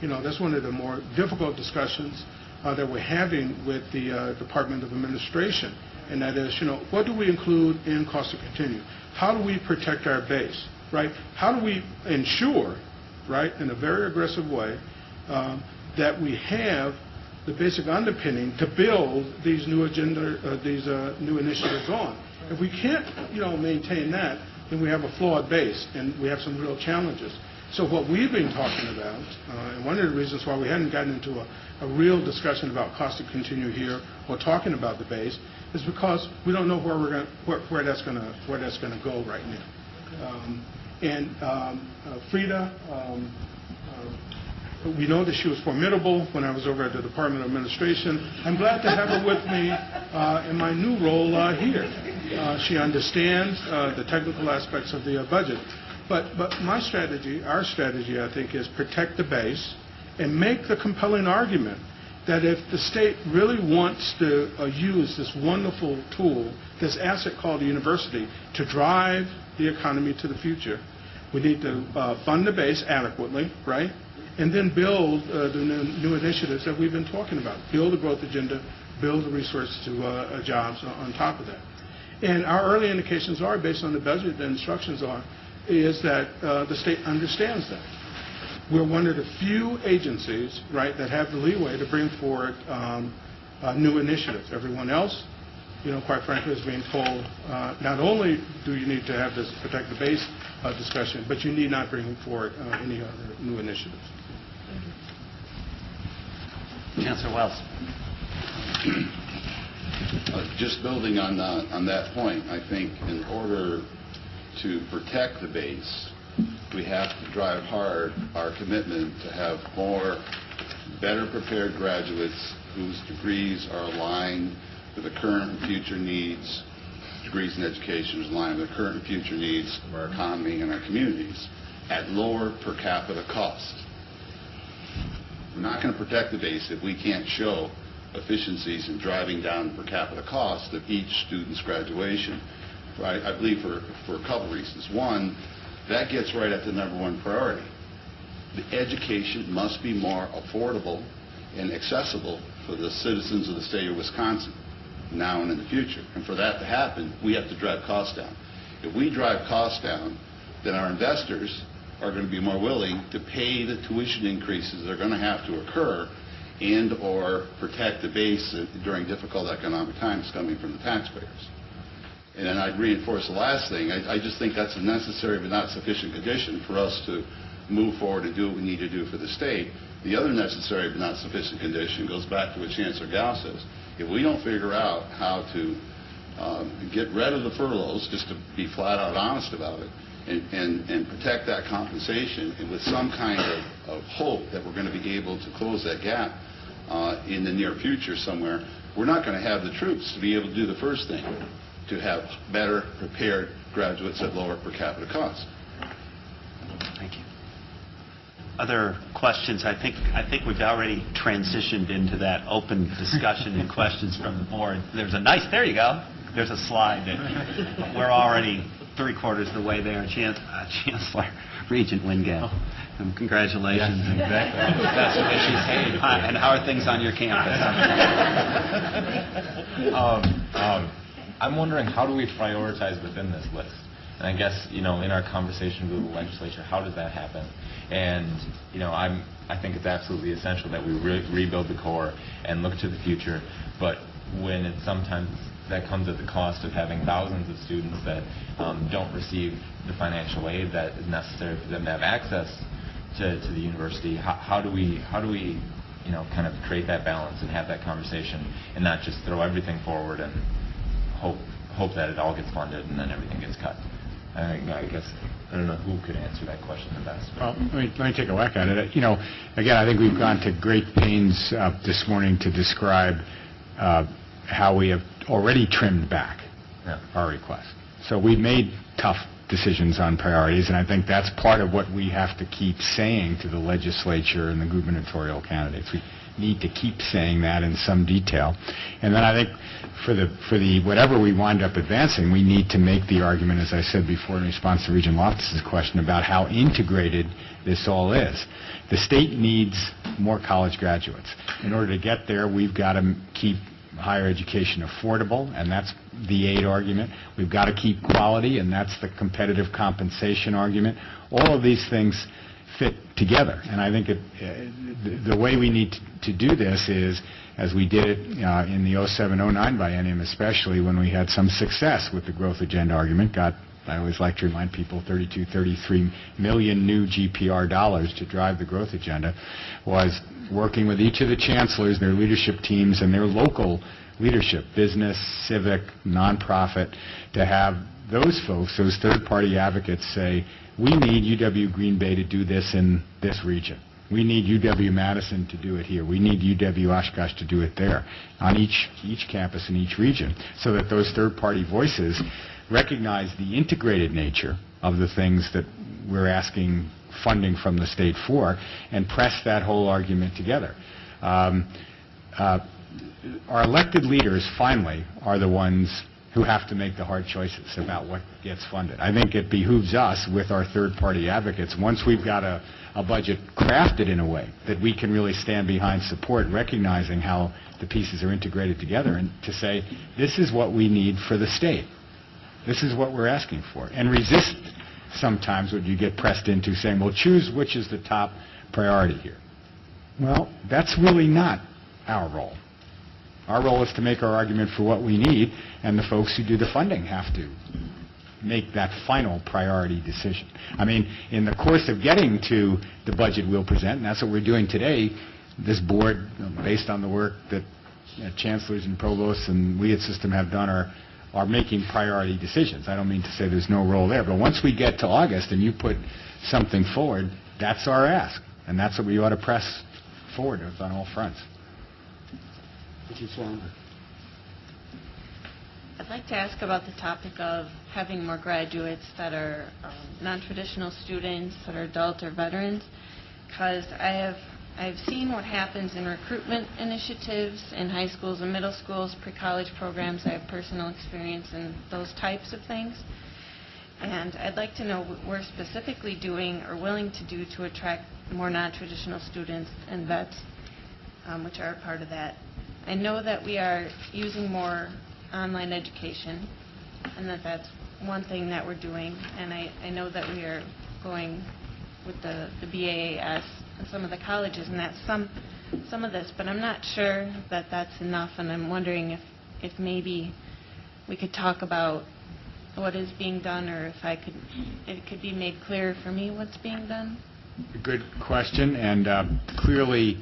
That's one of the more difficult discussions that we're having with the Department of Administration, and that is, what do we include in cost to continue? How do we protect our base, right? How do we ensure, right, in a very aggressive way, that we have the basic underpinning to build these new new initiatives on? If we can't, maintain that, then we have a flawed base, and we have some real challenges. So what we've been talking about, and one of the reasons why we hadn't gotten into a real discussion about cost to continue here or talking about the base, is because we don't know where that's going to go right now. Frida. We know that she was formidable when I was over at the Department of Administration. I'm glad to have her with me in my new role here. She understands the technical aspects of the budget. But my strategy, our strategy, I think, is protect the base and make the compelling argument that if the state really wants to use this wonderful tool, this asset called the university, to drive the economy to the future, we need to fund the base adequately, right? And then build the new initiatives that we've been talking about. Build the growth agenda, build the resources to jobs on top of that. And our early indications are, based on the budget, the instructions is that the state understands that. We're one of the few agencies, right, that have the leeway to bring forward new initiatives. Everyone else, quite frankly, is being told, not only do you need to have this protect the base discussion, but you need not bring forward any other new initiatives. Chancellor Wells. Just building on that point, I think in order to protect the base, we have to drive hard our commitment to have more better prepared graduates whose degrees are aligned with the current and future needs, degrees in education is aligned with the current and future needs of our economy and our communities at lower per capita cost. We're not going to protect the base if we can't show efficiencies in driving down per capita cost of each student's graduation. I believe for a couple reasons. One, that gets right at the number one priority. The education must be more affordable and accessible for the citizens of the state of Wisconsin now and in the future. And for that to happen, we have to drive costs down. If we drive costs down, then our investors are going to be more willing to pay the tuition increases that are going to have to occur and/or protect the base during difficult economic times coming from the taxpayers. And then I'd reinforce the last thing. I just think that's a necessary but not sufficient condition for us to move forward and do what we need to do for the state. The other necessary but not sufficient condition goes back to what Chancellor Gao says. If we don't figure out how to get rid of the furloughs, just to be flat out honest about it, and protect that compensation, and with some kind of hope that we're going to be able to close that gap in the near future somewhere, we're not going to have the troops to be able to do the first thing, to have better prepared graduates at lower per capita costs. Thank you. Other questions? I think we've already transitioned into that open discussion and questions from the board. There you go. There's a slide that we're already three-quarters of the way there. Chancellor Regent Wingate. Congratulations. Yes, exactly. Best wishes. And how are things on your campus? I'm wondering, how do we prioritize within this list? And I guess, in our conversation with the legislature, how does that happen? And, I think it's absolutely essential that we rebuild the core and look to the future. But when sometimes that comes at the cost of having thousands of students that don't receive the financial aid that is necessary for them to have access to the university, how do we kind of create that balance and have that conversation and not just throw everything forward and hope that it all gets funded and then everything gets cut? I guess I don't know who could answer that question the best. Well, let me take a whack at it. Again, I think we've gone to great pains this morning to describe how we have already trimmed back our request. So we've made tough decisions on priorities, and I think that's part of what we have to keep saying to the legislature and the gubernatorial candidates. We need to keep saying that in some detail. And then I think for the whatever we wind up advancing, we need to make the argument, as I said before in response to Regent Loftus's question, about how integrated this all is. The state needs more college graduates. In order to get there, we've got to keep higher education affordable, and that's the aid argument. We've got to keep quality, and that's the competitive compensation argument. All of these things fit together, and I think the way we need to do this is, as we did it in the 07-09 biennium, especially when we had some success with the growth agenda argument, I always like to remind people, 33 million new GPR dollars to drive the growth agenda, was working with each of the chancellors, their leadership teams, and their local leadership, business, civic, nonprofit, to have those folks, those third-party advocates say, we need UW Green Bay to do this in this region. We need UW Madison to do it here. We need UW Oshkosh to do it there, on each campus in each region, so that those third-party voices recognize the integrated nature of the things that we're asking funding from the state for, and press that whole argument together. Our elected leaders, finally, are the ones who have to make the hard choices about what gets funded. I think it behooves us, with our third-party advocates, once we've got a budget crafted in a way that we can really stand behind support, recognizing how the pieces are integrated together, and to say, this is what we need for the state. This is what we're asking for. And resist sometimes what you get pressed into saying, well, choose which is the top priority here. Well, that's really not our role. Our role is to make our argument for what we need, and the folks who do the funding have to make that final priority decision. I mean, in the course of getting to the budget we'll present, and that's what we're doing today, this board, based on the work that chancellors and provosts and we at System have done, are making priority decisions. I don't mean to say there's no role there, but once we get to August and you put something forward, that's our ask, and that's what we ought to press forward with on all fronts. I'd like to ask about the topic of having more graduates that are non-traditional students, that are adult or veterans, because I've seen what happens in recruitment initiatives in high schools and middle schools, pre-college programs. I have personal experience in those types of things. And I'd like to know what we're specifically doing or willing to do to attract more non-traditional students and vets, which are a part of that. I know that we are using more online education, and that's one thing that we're doing. And I know that we are going with the BAAS and some of the colleges, and that's some of this, but I'm not sure that that's enough, and I'm wondering if maybe we could talk about what is being done, or if it could be made clearer for me what's being done. A good question, and clearly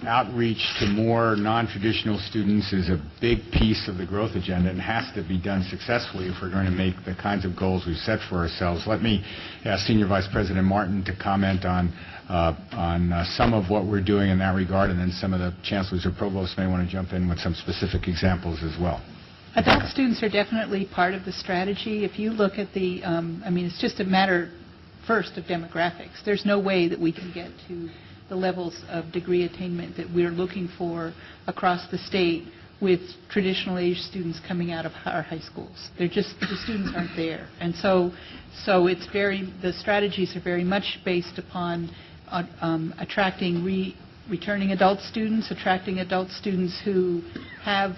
outreach to more non-traditional students is a big piece of the growth agenda and has to be done successfully if we're going to make the kinds of goals we've set for ourselves. Let me ask Senior Vice President Martin to comment on some of what we're doing in that regard, and then some of the chancellors or provosts may want to jump in with some specific examples as well. Adult students are definitely part of the strategy. If you look at the, it's just a matter first of demographics. There's no way that we can get to the levels of degree attainment that we're looking for across the state with traditional age students coming out of our high schools. They're just, the students aren't there. And so the strategies are very much based upon attracting returning adult students who have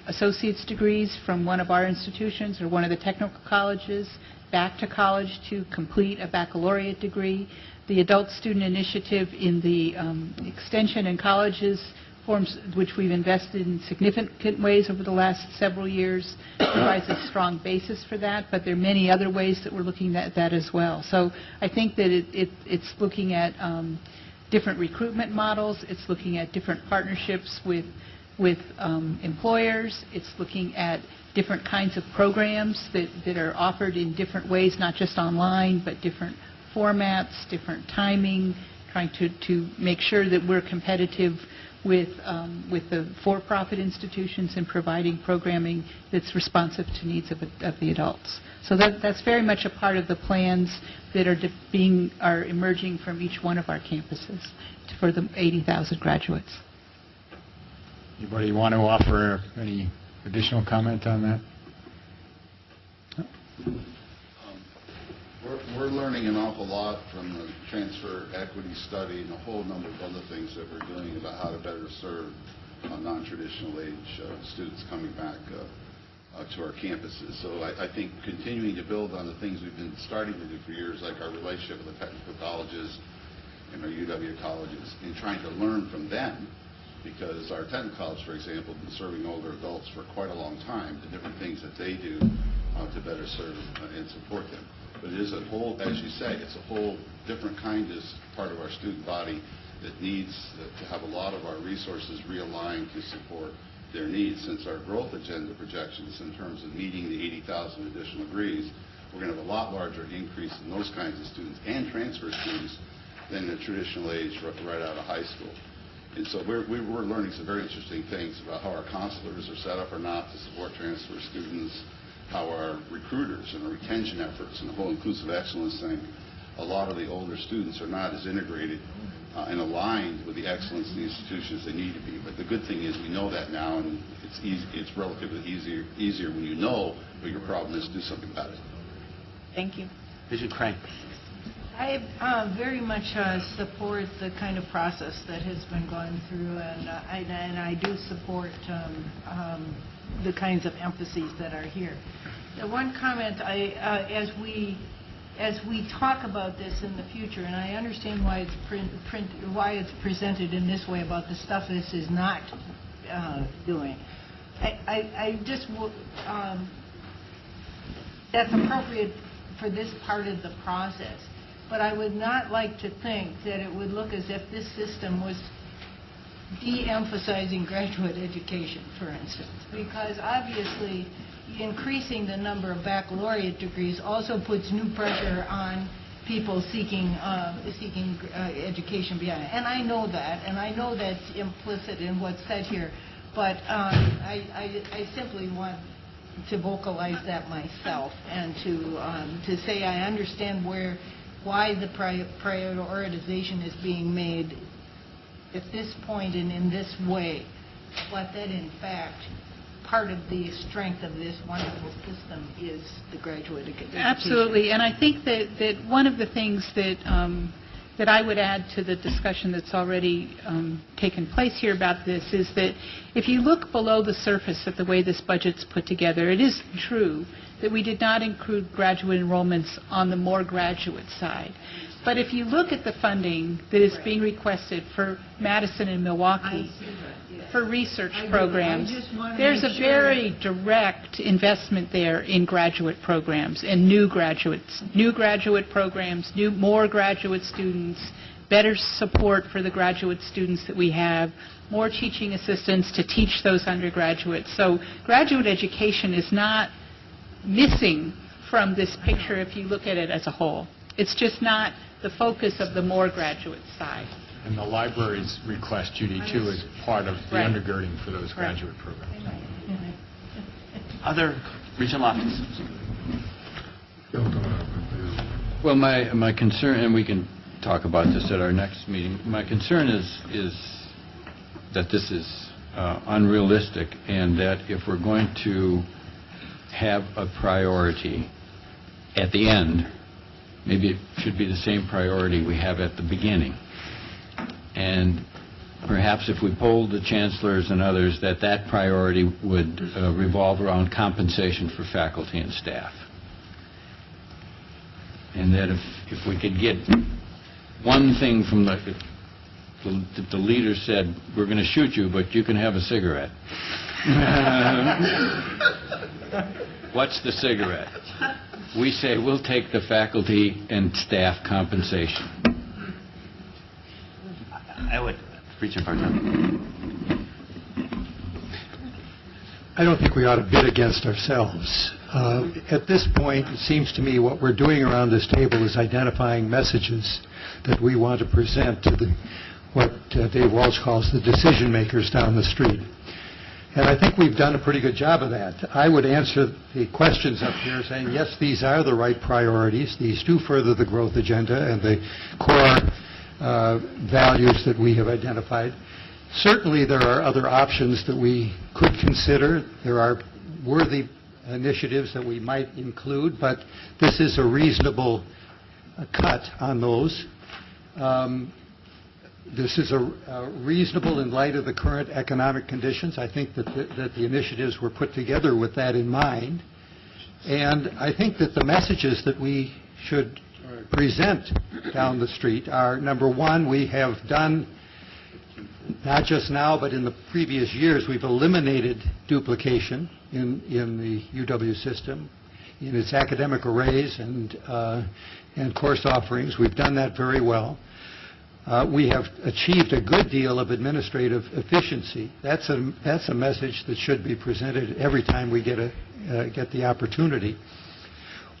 associate's degrees from one of our institutions or one of the technical colleges back to college to complete a baccalaureate degree. The Adult Student Initiative in the extension and colleges forms, which we've invested in significant ways over the last several years, provides a strong basis for that, but there are many other ways that we're looking at that as well. So I think that it's looking at different recruitment models, it's looking at different partnerships with employers, it's looking at different kinds of programs that are offered in different ways, not just online, but different formats, different timing, trying to make sure that we're competitive with the for-profit institutions and providing programming that's responsive to needs of the adults. So that's very much a part of the plans that are emerging from each one of our campuses for the 80,000 graduates. Anybody want to offer any additional comment on that? We're learning an awful lot from the transfer equity study and a whole number of other things that we're doing about how to better serve non-traditional age students coming back to our campuses. So I think continuing to build on the things we've been starting to do for years, like our relationship with the technical colleges and our UW colleges, and trying to learn from them, because our technical college, for example, has been serving older adults for quite a long time, the different things that they do to better serve and support them. But it is a whole, as you say, it's a whole different kind of part of our student body that needs to have a lot of our resources realigned to support their needs. Since our growth agenda projections in terms of meeting the 80,000 additional degrees, we're going to have a lot larger increase in those kinds of students and transfer students than the traditional age right out of high school. And so we're learning some very interesting things about how our counselors are set up or not to support transfer students, how our recruiters and our retention efforts and the whole inclusive excellence thing, a lot of the older students are not as integrated and aligned with the excellence in the institutions they need to be. But the good thing is we know that now, and it's relatively easier when you know what your problem is to do something about it. Thank you. Vision Crank. I very much support the kind of process that has been going through, and I do support the kinds of emphases that are here. The one comment, as we talk about this in the future, and I understand why it's presented in this way about the stuff this is not doing. I just that's appropriate for this part of the process. But I would not like to think that it would look as if this system was de-emphasizing graduate education, for instance, because obviously increasing the number of baccalaureate degrees also puts new pressure on people seeking education beyond. And I know that, and I know that's implicit in what's said here, but I simply want to vocalize that myself and to say I understand why the prioritization is being made at this point and in this way, but that in fact part of the strength of this wonderful system is the graduate education. Absolutely, and I think that one of the things that I would add to the discussion that's already taken place here about this is that if you look below the surface at the way this budget's put together, it is true that we did not include graduate enrollments on the more graduate side. But if you look at the funding that is being requested for Madison and Milwaukee, for research programs, there's a very direct investment there in graduate programs and new graduate programs, more graduate students, better support for the graduate students that we have, more teaching assistants to teach those undergraduates. So graduate education is not missing from this picture if you look at it as a whole. It's just not the focus of the more graduate side. And the library's request, Judy, too, is part of the undergirding for those graduate programs. Other regional offices? Well, my concern, and we can talk about this at our next meeting, my concern is that this is unrealistic, and that if we're going to have a priority at the end, maybe it should be the same priority we have at the beginning. And perhaps if we polled the chancellors and others, that priority would revolve around compensation for faculty and staff. And that if we could get one thing from the leader said, we're going to shoot you, but you can have a cigarette. What's the cigarette? We say we'll take the faculty and staff compensation. I would. Regent Bartel. I don't think we ought to bid against ourselves. At this point, it seems to me what we're doing around this table is identifying messages that we want to present to what Dave Walsh calls the decision makers down the street. And I think we've done a pretty good job of that. I would answer the questions up here saying, yes, these are the right priorities. These do further the growth agenda and the core values that we have identified. Certainly there are other options that we could consider. There are worthy initiatives that we might include, but this is a reasonable cut on those. This is reasonable in light of the current economic conditions. I think that the initiatives were put together with that in mind. And I think that the messages that we should present down the street are, number one, we have done, not just now, but in the previous years, we've eliminated duplication in the UW system, in its academic arrays and course offerings. We've done that very well. We have achieved a good deal of administrative efficiency. That's a message that should be presented every time we get the opportunity.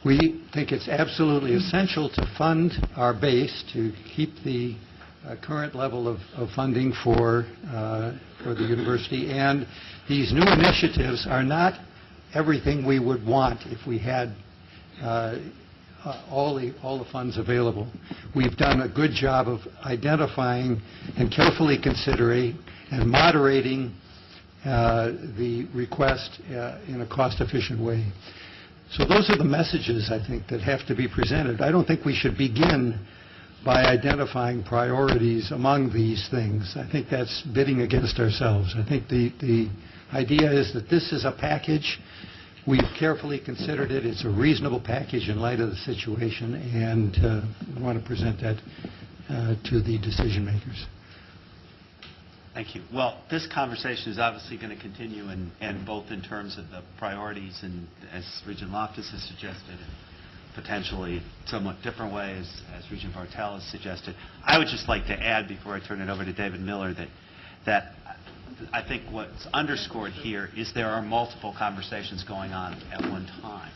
We think it's absolutely essential to fund our base, to keep the current level of funding for the university. And these new initiatives are not everything we would want if we had all the funds available. We've done a good job of identifying and carefully considering and moderating the request in a cost-efficient way. So those are the messages, I think, that have to be presented. I don't think we should begin by identifying priorities among these things. I think that's bidding against ourselves. I think the idea is that this is a package. We've carefully considered it. It's a reasonable package in light of the situation, and we want to present that to the decision makers. Thank you. Well, this conversation is obviously going to continue, and both in terms of the priorities and, as Regent Loftus has suggested, potentially somewhat different ways, as Regent Bartel has suggested. I would just like to add, before I turn it over to David Miller, that I think what's underscored here is there are multiple conversations going on at one time.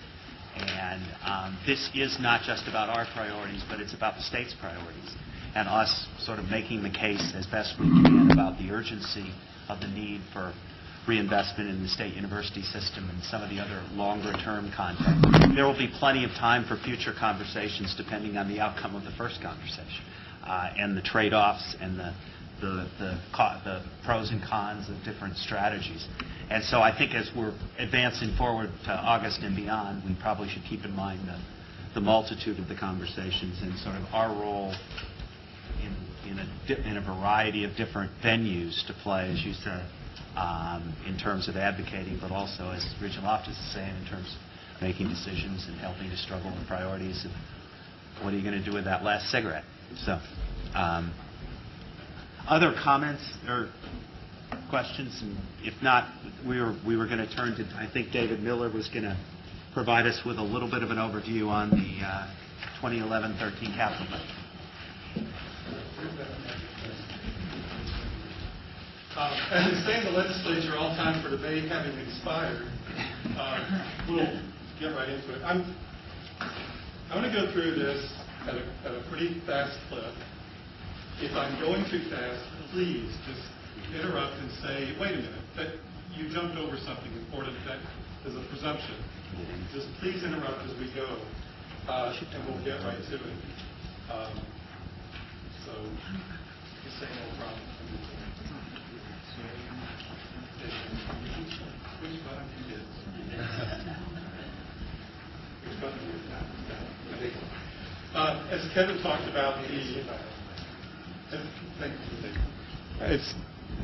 And this is not just about our priorities, but it's about the state's priorities, and us sort of making the case as best we can about the urgency of the need for reinvestment in the state university system and some of the other longer-term content. There will be plenty of time for future conversations depending on the outcome of the first conversation and the trade-offs and the pros and cons of different strategies. And so I think as we're advancing forward to August and beyond, we probably should keep in mind the multitude of the conversations and sort of our role in a variety of different venues to play, as you said, in terms of advocating, but also, as Regent Loftus is saying, in terms of making decisions and helping to struggle with priorities what are you going to do with that last cigarette? So, other comments or questions? And if not, we were going to turn to, I think David Miller was going to provide us with a little bit of an overview on the 2011-13 capital budget. As they say in the legislature, all time for debate having expired, we'll get right into it. I'm going to go through this at a pretty fast clip. If I'm going too fast, please just interrupt and say, wait a minute, that you jumped over something important. That is a presumption. Just please interrupt as we go, and we'll get right to it. So, you say no problem. Which button you did? Which button you did? As Kevin talked about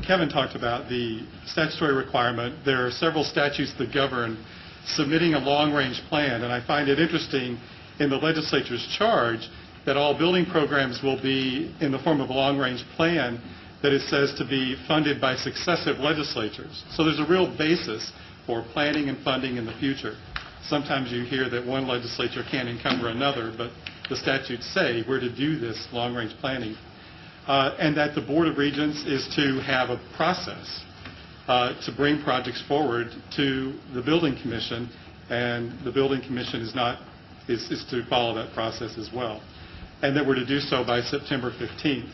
Kevin talked about the statutory requirement. There are several statutes that govern submitting a long-range plan, and I find it interesting in the legislature's charge that all building programs will be in the form of a long-range plan that it says to be funded by successive legislatures. So there's a real basis for planning and funding in the future. Sometimes you hear that one legislature can't encumber another, but the statutes say we're to do this long-range planning. And that the Board of Regents is to have a process to bring projects forward to the Building Commission, and the Building Commission is to follow that process as well. And that we're to do so by September 15th.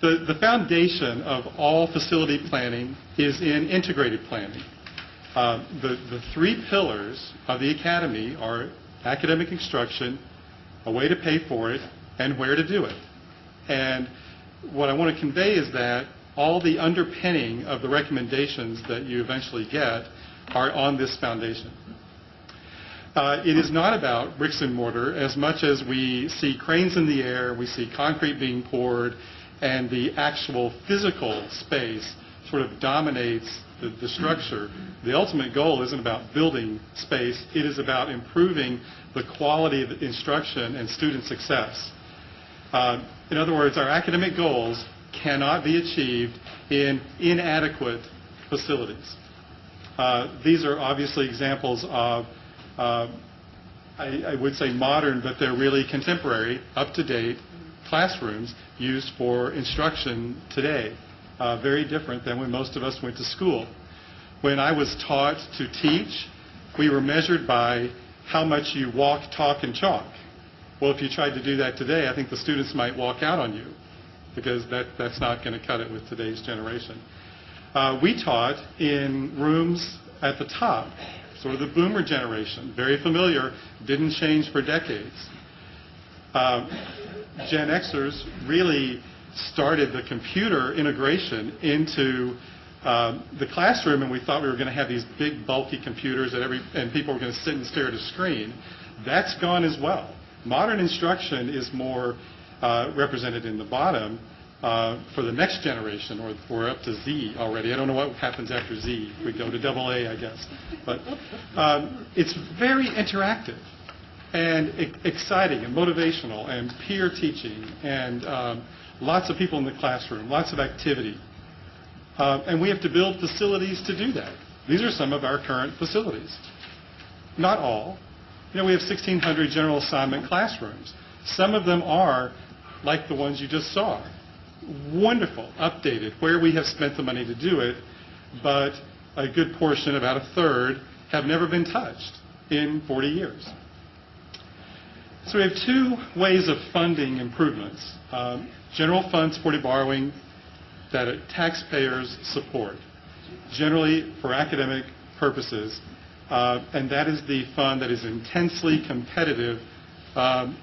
The foundation of all facility planning is in integrated planning. The three pillars of the academy are academic instruction, a way to pay for it, and where to do it. And what I want to convey is that all the underpinning of the recommendations that you eventually get are on this foundation. It is not about bricks and mortar as much as we see cranes in the air, we see concrete being poured, and the actual physical space sort of dominates the structure. The ultimate goal isn't about building space, it is about improving the quality of instruction and student success. In other words, our academic goals cannot be achieved in inadequate facilities. These are obviously examples of, I would say modern, but they're really contemporary, up-to-date classrooms used for instruction today. Very different than when most of us went to school. When I was taught to teach, we were measured by how much you walk, talk, and chalk. Well, if you tried to do that today, I think the students might walk out on you, because that's not going to cut it with today's generation. We taught in rooms at the top, sort of the boomer generation, very familiar, didn't change for decades. Gen Xers really started the computer integration into the classroom, and we thought we were going to have these big, bulky computers and people were going to sit and stare at a screen. That's gone as well. Modern instruction is more represented in the bottom for the next generation, or we're up to Z already. I don't know what happens after Z. We go to AA, I guess. But it's very interactive and exciting and motivational and peer teaching and lots of people in the classroom, lots of activity. And we have to build facilities to do that. These are some of our current facilities. Not all. You know, we have 1,600 general assignment classrooms. Some of them are like the ones you just saw. Wonderful, updated, where we have spent the money to do it, but a good portion, about a third, have never been touched in 40 years. So we have two ways of funding improvements. General fund supported borrowing that taxpayers support, generally for academic purposes, and that is the fund that is intensely competitive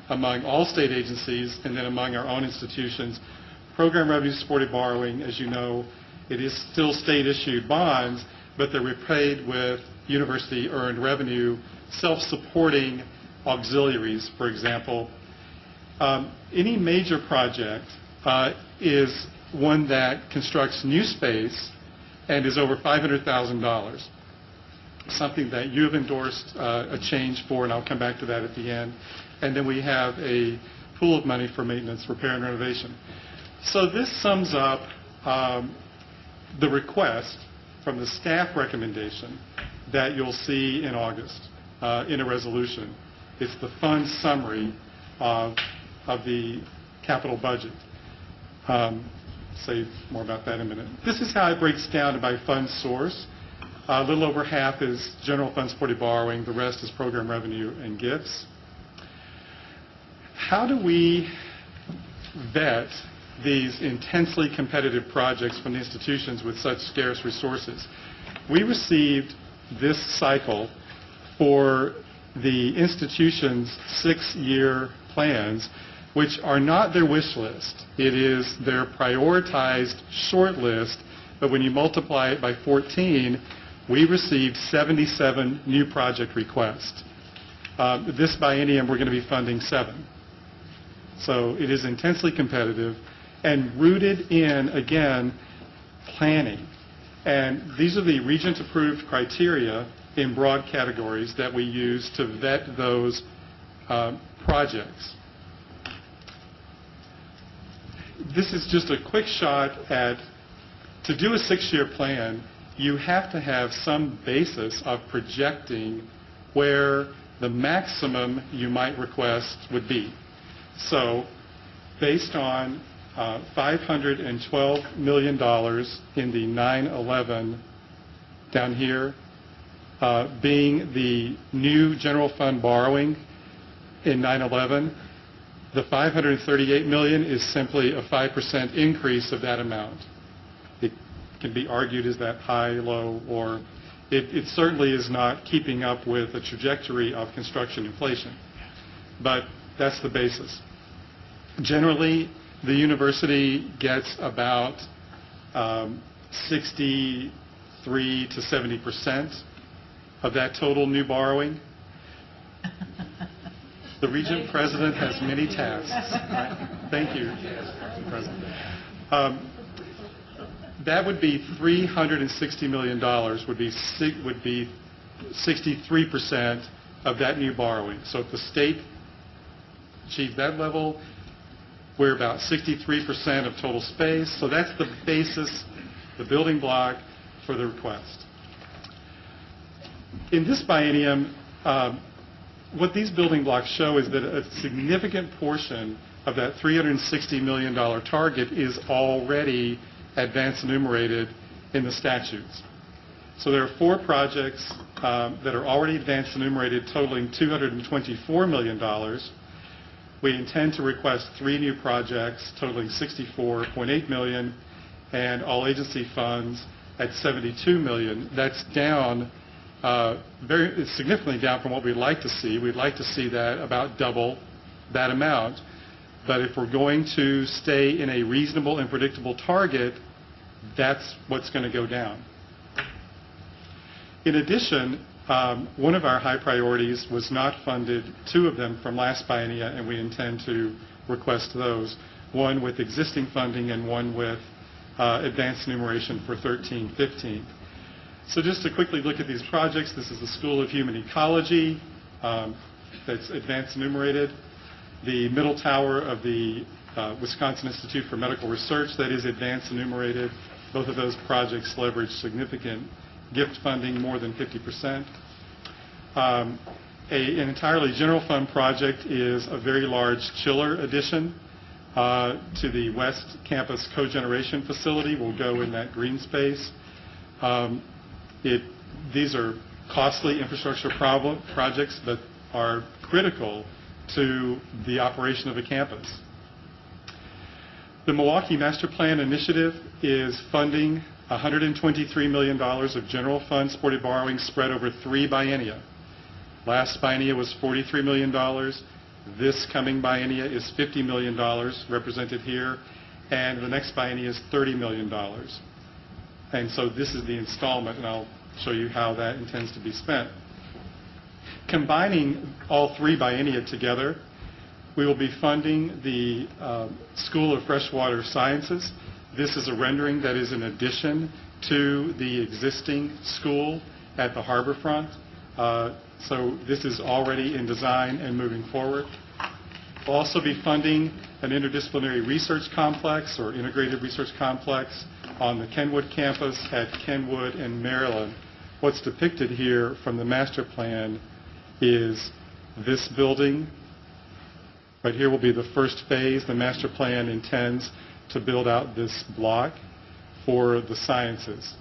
among all state agencies and then among our own institutions. Program revenue supported borrowing, as you know, it is still state-issued bonds, but they're repaid with university-earned revenue, self-supporting auxiliaries, for example. Any major project is one that constructs new space and is over $500,000, something that you have endorsed a change for, and I'll come back to that at the end. and then we have a pool of money for maintenance, repair, and renovation. So this sums up the request from the staff recommendation that you'll see in August in a resolution. It's the fund summary of the capital budget. Say more about that in a minute. This is how it breaks down by fund source. A little over half is general fund supported borrowing. The rest is program revenue and gifts. How do we vet these intensely competitive projects from the institutions with such scarce resources? We received this cycle for the institution's 6-year plans, which are not their wish list. It is their prioritized short list, but when you multiply it by 14, we received 77 new project requests. This biennium, we're going to be funding 7. So it is intensely competitive and rooted in, again, planning. And these are the Regents-approved criteria in broad categories that we use to vet those projects. This is just a quick shot at, to do a 6-year plan, you have to have some basis of projecting where the maximum you might request would be. So, based on $512 million in the 9/11 down here, being the new general fund borrowing in 9/11, the $538 million is simply a 5% increase of that amount. It can be argued, is that high, low, or it certainly is not keeping up with the trajectory of construction inflation. But that's the basis. Generally, the university gets about 63 to 70% of that total new borrowing. The Regent President has many tasks. Right? Thank you, Mr. President. That would be $360 million, would be 63% of that new borrowing. So if the state achieved that level, we're about 63% of total space. So that's the basis, the building block for the request. In this biennium, what these building blocks show is that a significant portion of that $360 million target is already advance enumerated in the statutes. So there are 4 projects that are already advance enumerated totaling $224 million. We intend to request 3 new projects totaling $64.8 million and all agency funds at $72 million. That's down, it's significantly down from what we'd like to see. We'd like to see that about double that amount. But if we're going to stay in a reasonable and predictable target, that's what's going to go down. In addition, one of our high priorities was not funded, 2 of them from last biennia, and we intend to request those, one with existing funding and one with advanced enumeration for 13-15. So just to quickly look at these projects, this is the School of Human Ecology that's advanced enumerated, the middle tower of the Wisconsin Institute for Medical Research that is advanced enumerated. Both of those projects leverage significant gift funding, more than 50%. An entirely general fund project is a very large chiller addition to the West Campus cogeneration facility. Will go in that green space. These are costly infrastructure projects that are critical to the operation of a campus. The Milwaukee Master Plan Initiative is funding $123 million of general fund supported borrowing spread over 3 biennia. Last biennia was $43 million. This coming biennia is $50 million, represented here, and the next biennia is $30 million. And so this is the installment, and I'll show you how that intends to be spent. Combining all 3 biennia together, we will be funding the School of Freshwater Sciences. This is a rendering that is in addition to the existing school at the harborfront. So this is already in design and moving forward. We'll also be funding an interdisciplinary research complex or integrated research complex on the Kenwood campus at Kenwood and Maryland. What's depicted here from the master plan is this building. Right here will be the first phase. The master plan intends to build out this block for the sciences.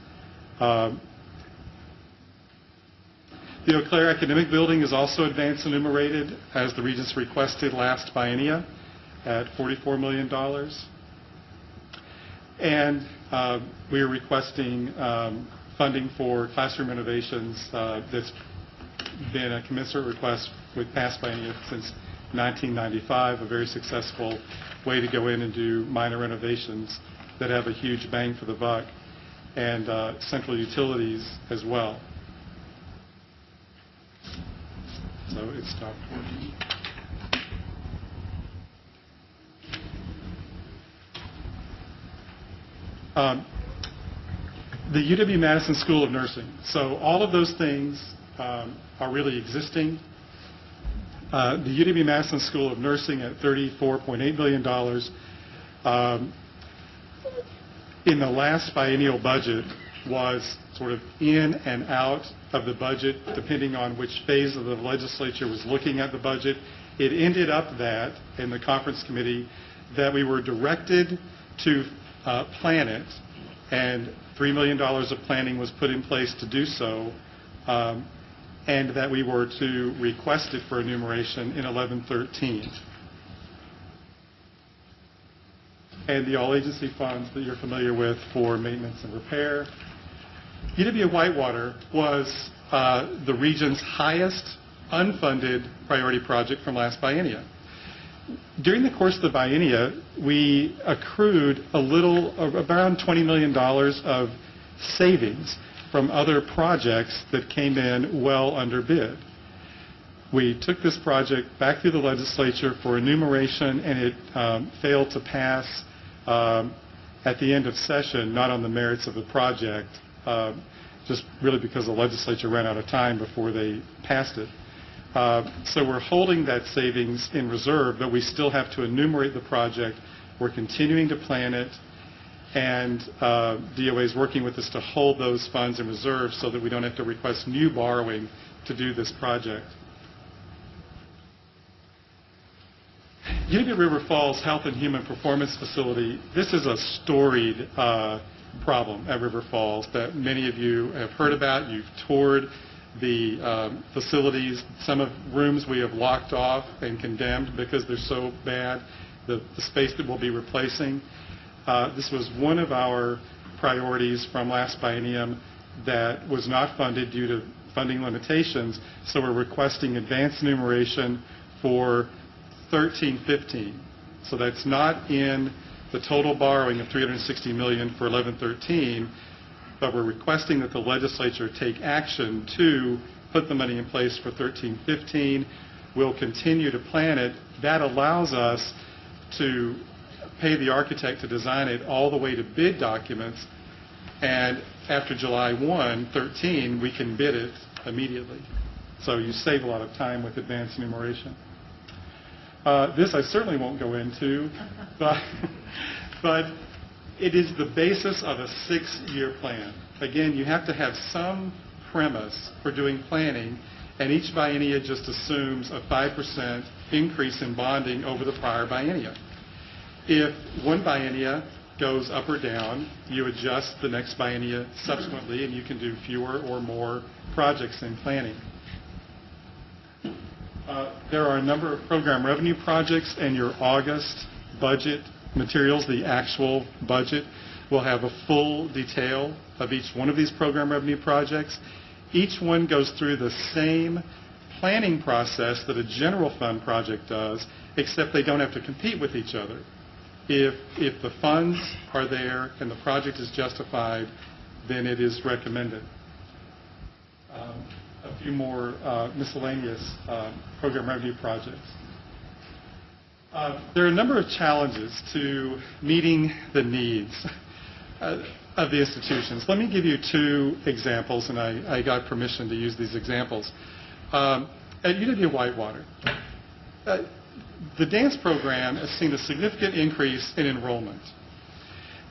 The Eau Claire Academic Building is also advanced enumerated as the Regents requested last biennia at $44 million. And we are requesting funding for classroom renovations that's been a commensurate request with past biennia since 1995, a very successful way to go in and do minor renovations that have a huge bang for the buck, and central utilities as well. So it stopped working. The UW-Madison School of Nursing. So all of those things are really existing. The UW-Madison School of Nursing at $34.8 billion. In the last biennial budget was sort of in and out of the budget depending on which phase of the legislature was looking at the budget. It ended up that, in the conference committee, that we were directed to plan it, and $3 million of planning was put in place to do so, and that we were to request it for enumeration in 1113. And the all-agency funds that you're familiar with for maintenance and repair. UW-Whitewater was the Regents' highest unfunded priority project from last biennia. During the course of the biennia, we accrued around $20 million of savings from other projects that came in well under bid. We took this project back through the legislature for enumeration, and it failed to pass at the end of session, not on the merits of the project, just really because the legislature ran out of time before they passed it. So we're holding that savings in reserve, but we still have to enumerate the project. We're continuing to plan it, and DOA is working with us to hold those funds in reserve so that we don't have to request new borrowing to do this project. UW River Falls Health and Human Performance Facility, this is a storied problem at River Falls that many of you have heard about. You've toured the facilities. Some of rooms we have locked off and condemned because they're so bad, the space that we'll be replacing. This was one of our priorities from last biennium that was not funded due to funding limitations, so we're requesting advance enumeration for 1315. So that's not in the total borrowing of $360 million for 1113, but we're requesting that the legislature take action to put the money in place for 1315. We'll continue to plan it. That allows us to pay the architect to design it all the way to bid documents, and after July 1, 13, we can bid it immediately. So you save a lot of time with advance enumeration. This I certainly won't go into, but it is the basis of a 6-year plan. Again, you have to have some premise for doing planning, and each biennia just assumes a 5% increase in bonding over the prior biennia. If one biennia goes up or down, you adjust the next biennia subsequently, and you can do fewer or more projects in planning. There are a number of program revenue projects, and your August budget materials, the actual budget, will have a full detail of each one of these program revenue projects. Each one goes through the same planning process that a general fund project does, except they don't have to compete with each other. If the funds are there and the project is justified, then it is recommended. A few more miscellaneous program revenue projects. There are a number of challenges to meeting the needs of the institutions. Let me give you 2 examples, and I got permission to use these examples. At UW-Whitewater, the dance program has seen a significant increase in enrollment.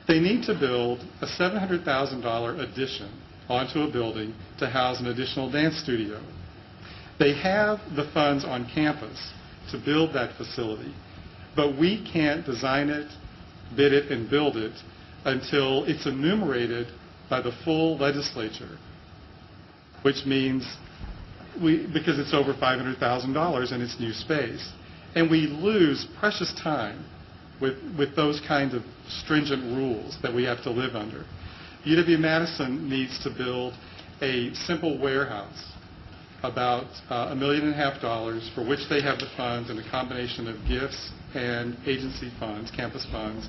They need to build a $700,000 addition onto a building to house an additional dance studio. They have the funds on campus to build that facility, but we can't design it, bid it, and build it until it's enumerated by the full legislature, which means because it's over $500,000 in its new space. And we lose precious time with those kinds of stringent rules that we have to live under. UW-Madison needs to build a simple warehouse, about $1.5 million, for which they have the funds and a combination of gifts and agency funds, campus funds,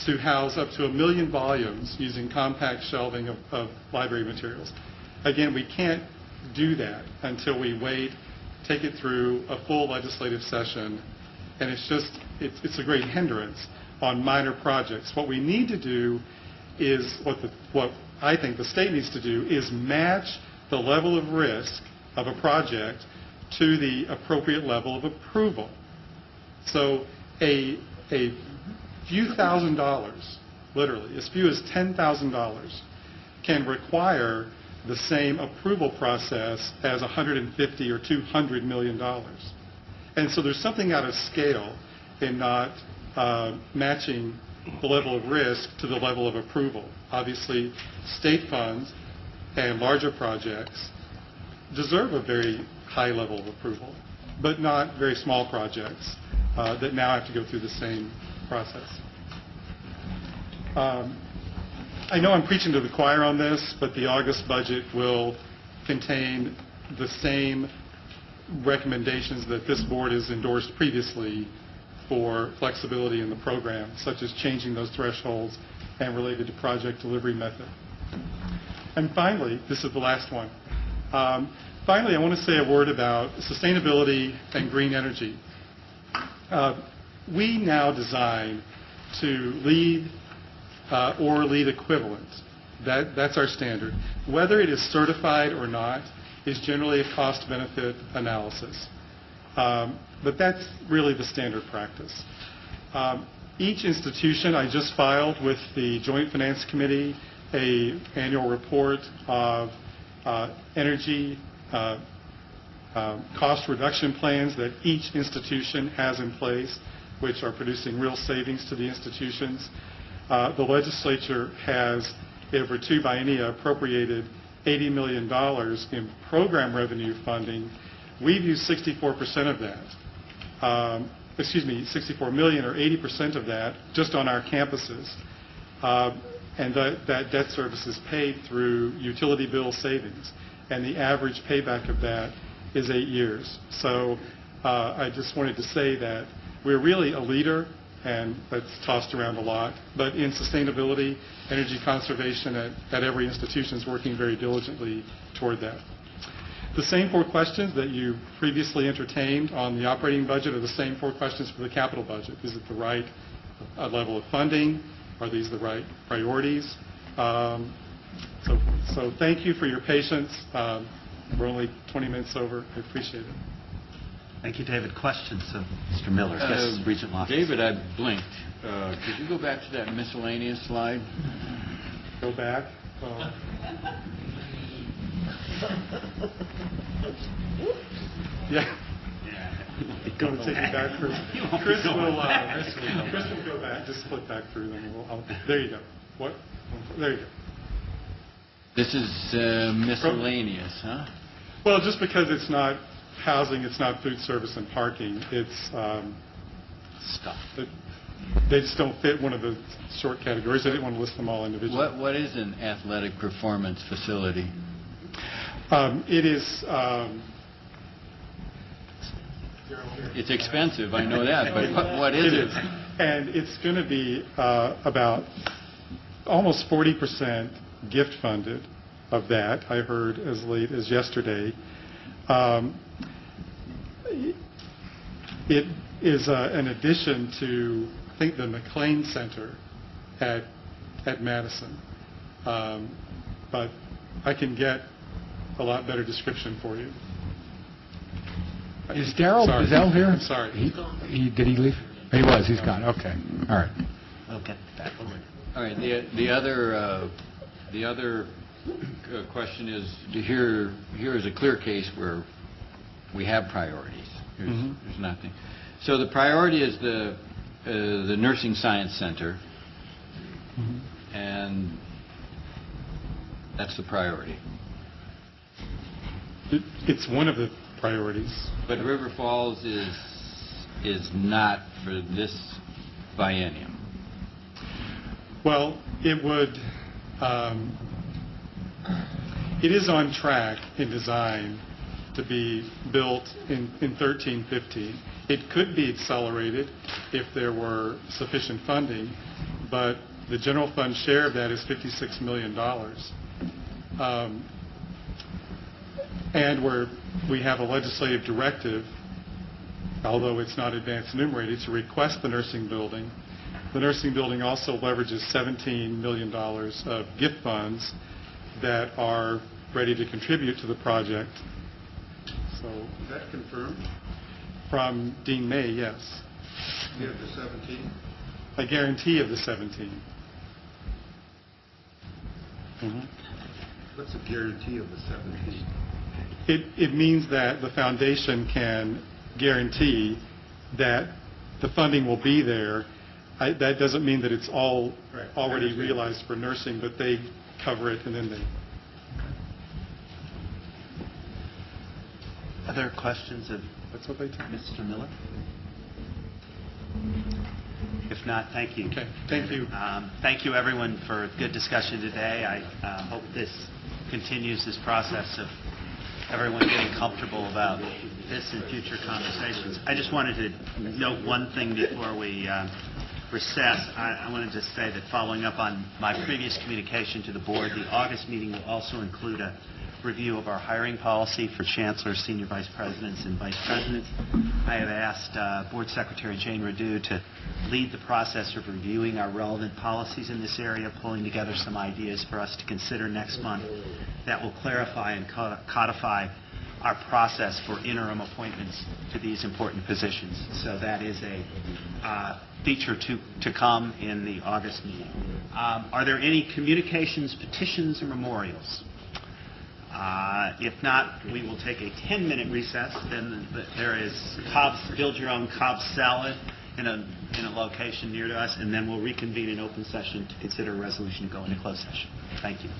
to house up to 1 million volumes using compact shelving of library materials. Again, we can't do that until we wait, take it through a full legislative session, and it's a great hindrance on minor projects. What we need to do is, what I think the state needs to do, is match the level of risk of a project to the appropriate level of approval. So a few $1,000s, literally, as few as $10,000, can require the same approval process as $150 or $200 million. And so there's something out of scale in not matching the level of risk to the level of approval. Obviously, state funds and larger projects deserve a very high level of approval, but not very small projects that now have to go through the same process. I know I'm preaching to the choir on this, but the August budget will contain the same recommendations that this board has endorsed previously for flexibility in the program, such as changing those thresholds and related to project delivery method. And finally, this is the last one. Finally, I want to say a word about sustainability and green energy. We now design to LEED or LEED equivalent. That's our standard. Whether it is certified or not is generally a cost-benefit analysis. But that's really the standard practice. Each institution, I just filed with the Joint Finance Committee an annual report of energy cost reduction plans that each institution has in place, which are producing real savings to the institutions. The legislature has, over 2 biennia, appropriated $80 million in program revenue funding. We've used 64% of that. 64 million, or 80% of that, just on our campuses. And that debt service is paid through utility bill savings. And the average payback of that is 8 years. So I just wanted to say that we're really a leader, and that's tossed around a lot. But in sustainability, energy conservation at every institution is working very diligently toward that. The same 4 questions that you previously entertained on the operating budget are the same 4 questions for the capital budget. Is it the right level of funding? Are these the right priorities? So thank you for your patience. We're only 20 minutes over. I appreciate it. Thank you, David. Questions of Mr. Miller? Yes, Regent Loftus. David, I blinked. Could you go back to that miscellaneous slide? Go back? Yeah. Going to take it back through. Chris will go back. Just flip back through them. There you go. What? There you go. This is miscellaneous, huh? Well, just because it's not housing, it's not food service and parking, it's stuff. They just don't fit one of the short categories. I didn't want to list them all individually. What is an athletic performance facility? It is... it's expensive, I know that, but what is it? And it's going to be about almost 40% gift funded of that, I heard as late as yesterday. It is an addition to, I think, the McLean Center at Madison. But I can get a lot better description for you. Is Darrell Sorry. Bazell here? I'm sorry. Did he leave? He was. He's gone. Okay. All right. Okay. All right, the other question is, here is a clear case where we have priorities. There's nothing. So the priority is the Nursing Science Center, and that's the priority. It's one of the priorities. But River Falls is not for this biennium. Well, it would, it is on track in design to be built in 13-15. It could be accelerated if there were sufficient funding, but the general fund share of that is $56 million. And we have a legislative directive, although it's not advance enumerated, to request the nursing building. The nursing building also leverages $17 million of gift funds that are ready to contribute to the project. So, Is that confirmed? From Dean May, yes. You have the 17? A guarantee of the 17. What's a guarantee of the 17? It means that the foundation can guarantee that the funding will be there. That doesn't mean that it's all already realized for nursing, but they cover it and then they... Other questions of Mr. Miller? If not, thank you. Okay, thank you. Thank you, everyone, for a good discussion today. I hope this continues this process of everyone getting comfortable about this and future conversations. I just wanted to note one thing before we recess. I wanted to say that following up on my previous communication to the board, the August meeting will also include a review of our hiring policy for chancellors, senior vice presidents, and vice presidents. I have asked Board Secretary Jane Radu to lead the process of reviewing our relevant policies in this area, pulling together some ideas for us to consider next month that will clarify and codify our process for interim appointments to these important positions. So that is a feature to come in the August meeting. Are there any communications, petitions, or memorials? If not, we will take a 10-minute recess. Then there is build-your-own Cobb salad in a location near to us, and then we'll reconvene in open session to consider a resolution to go into closed session. Thank you.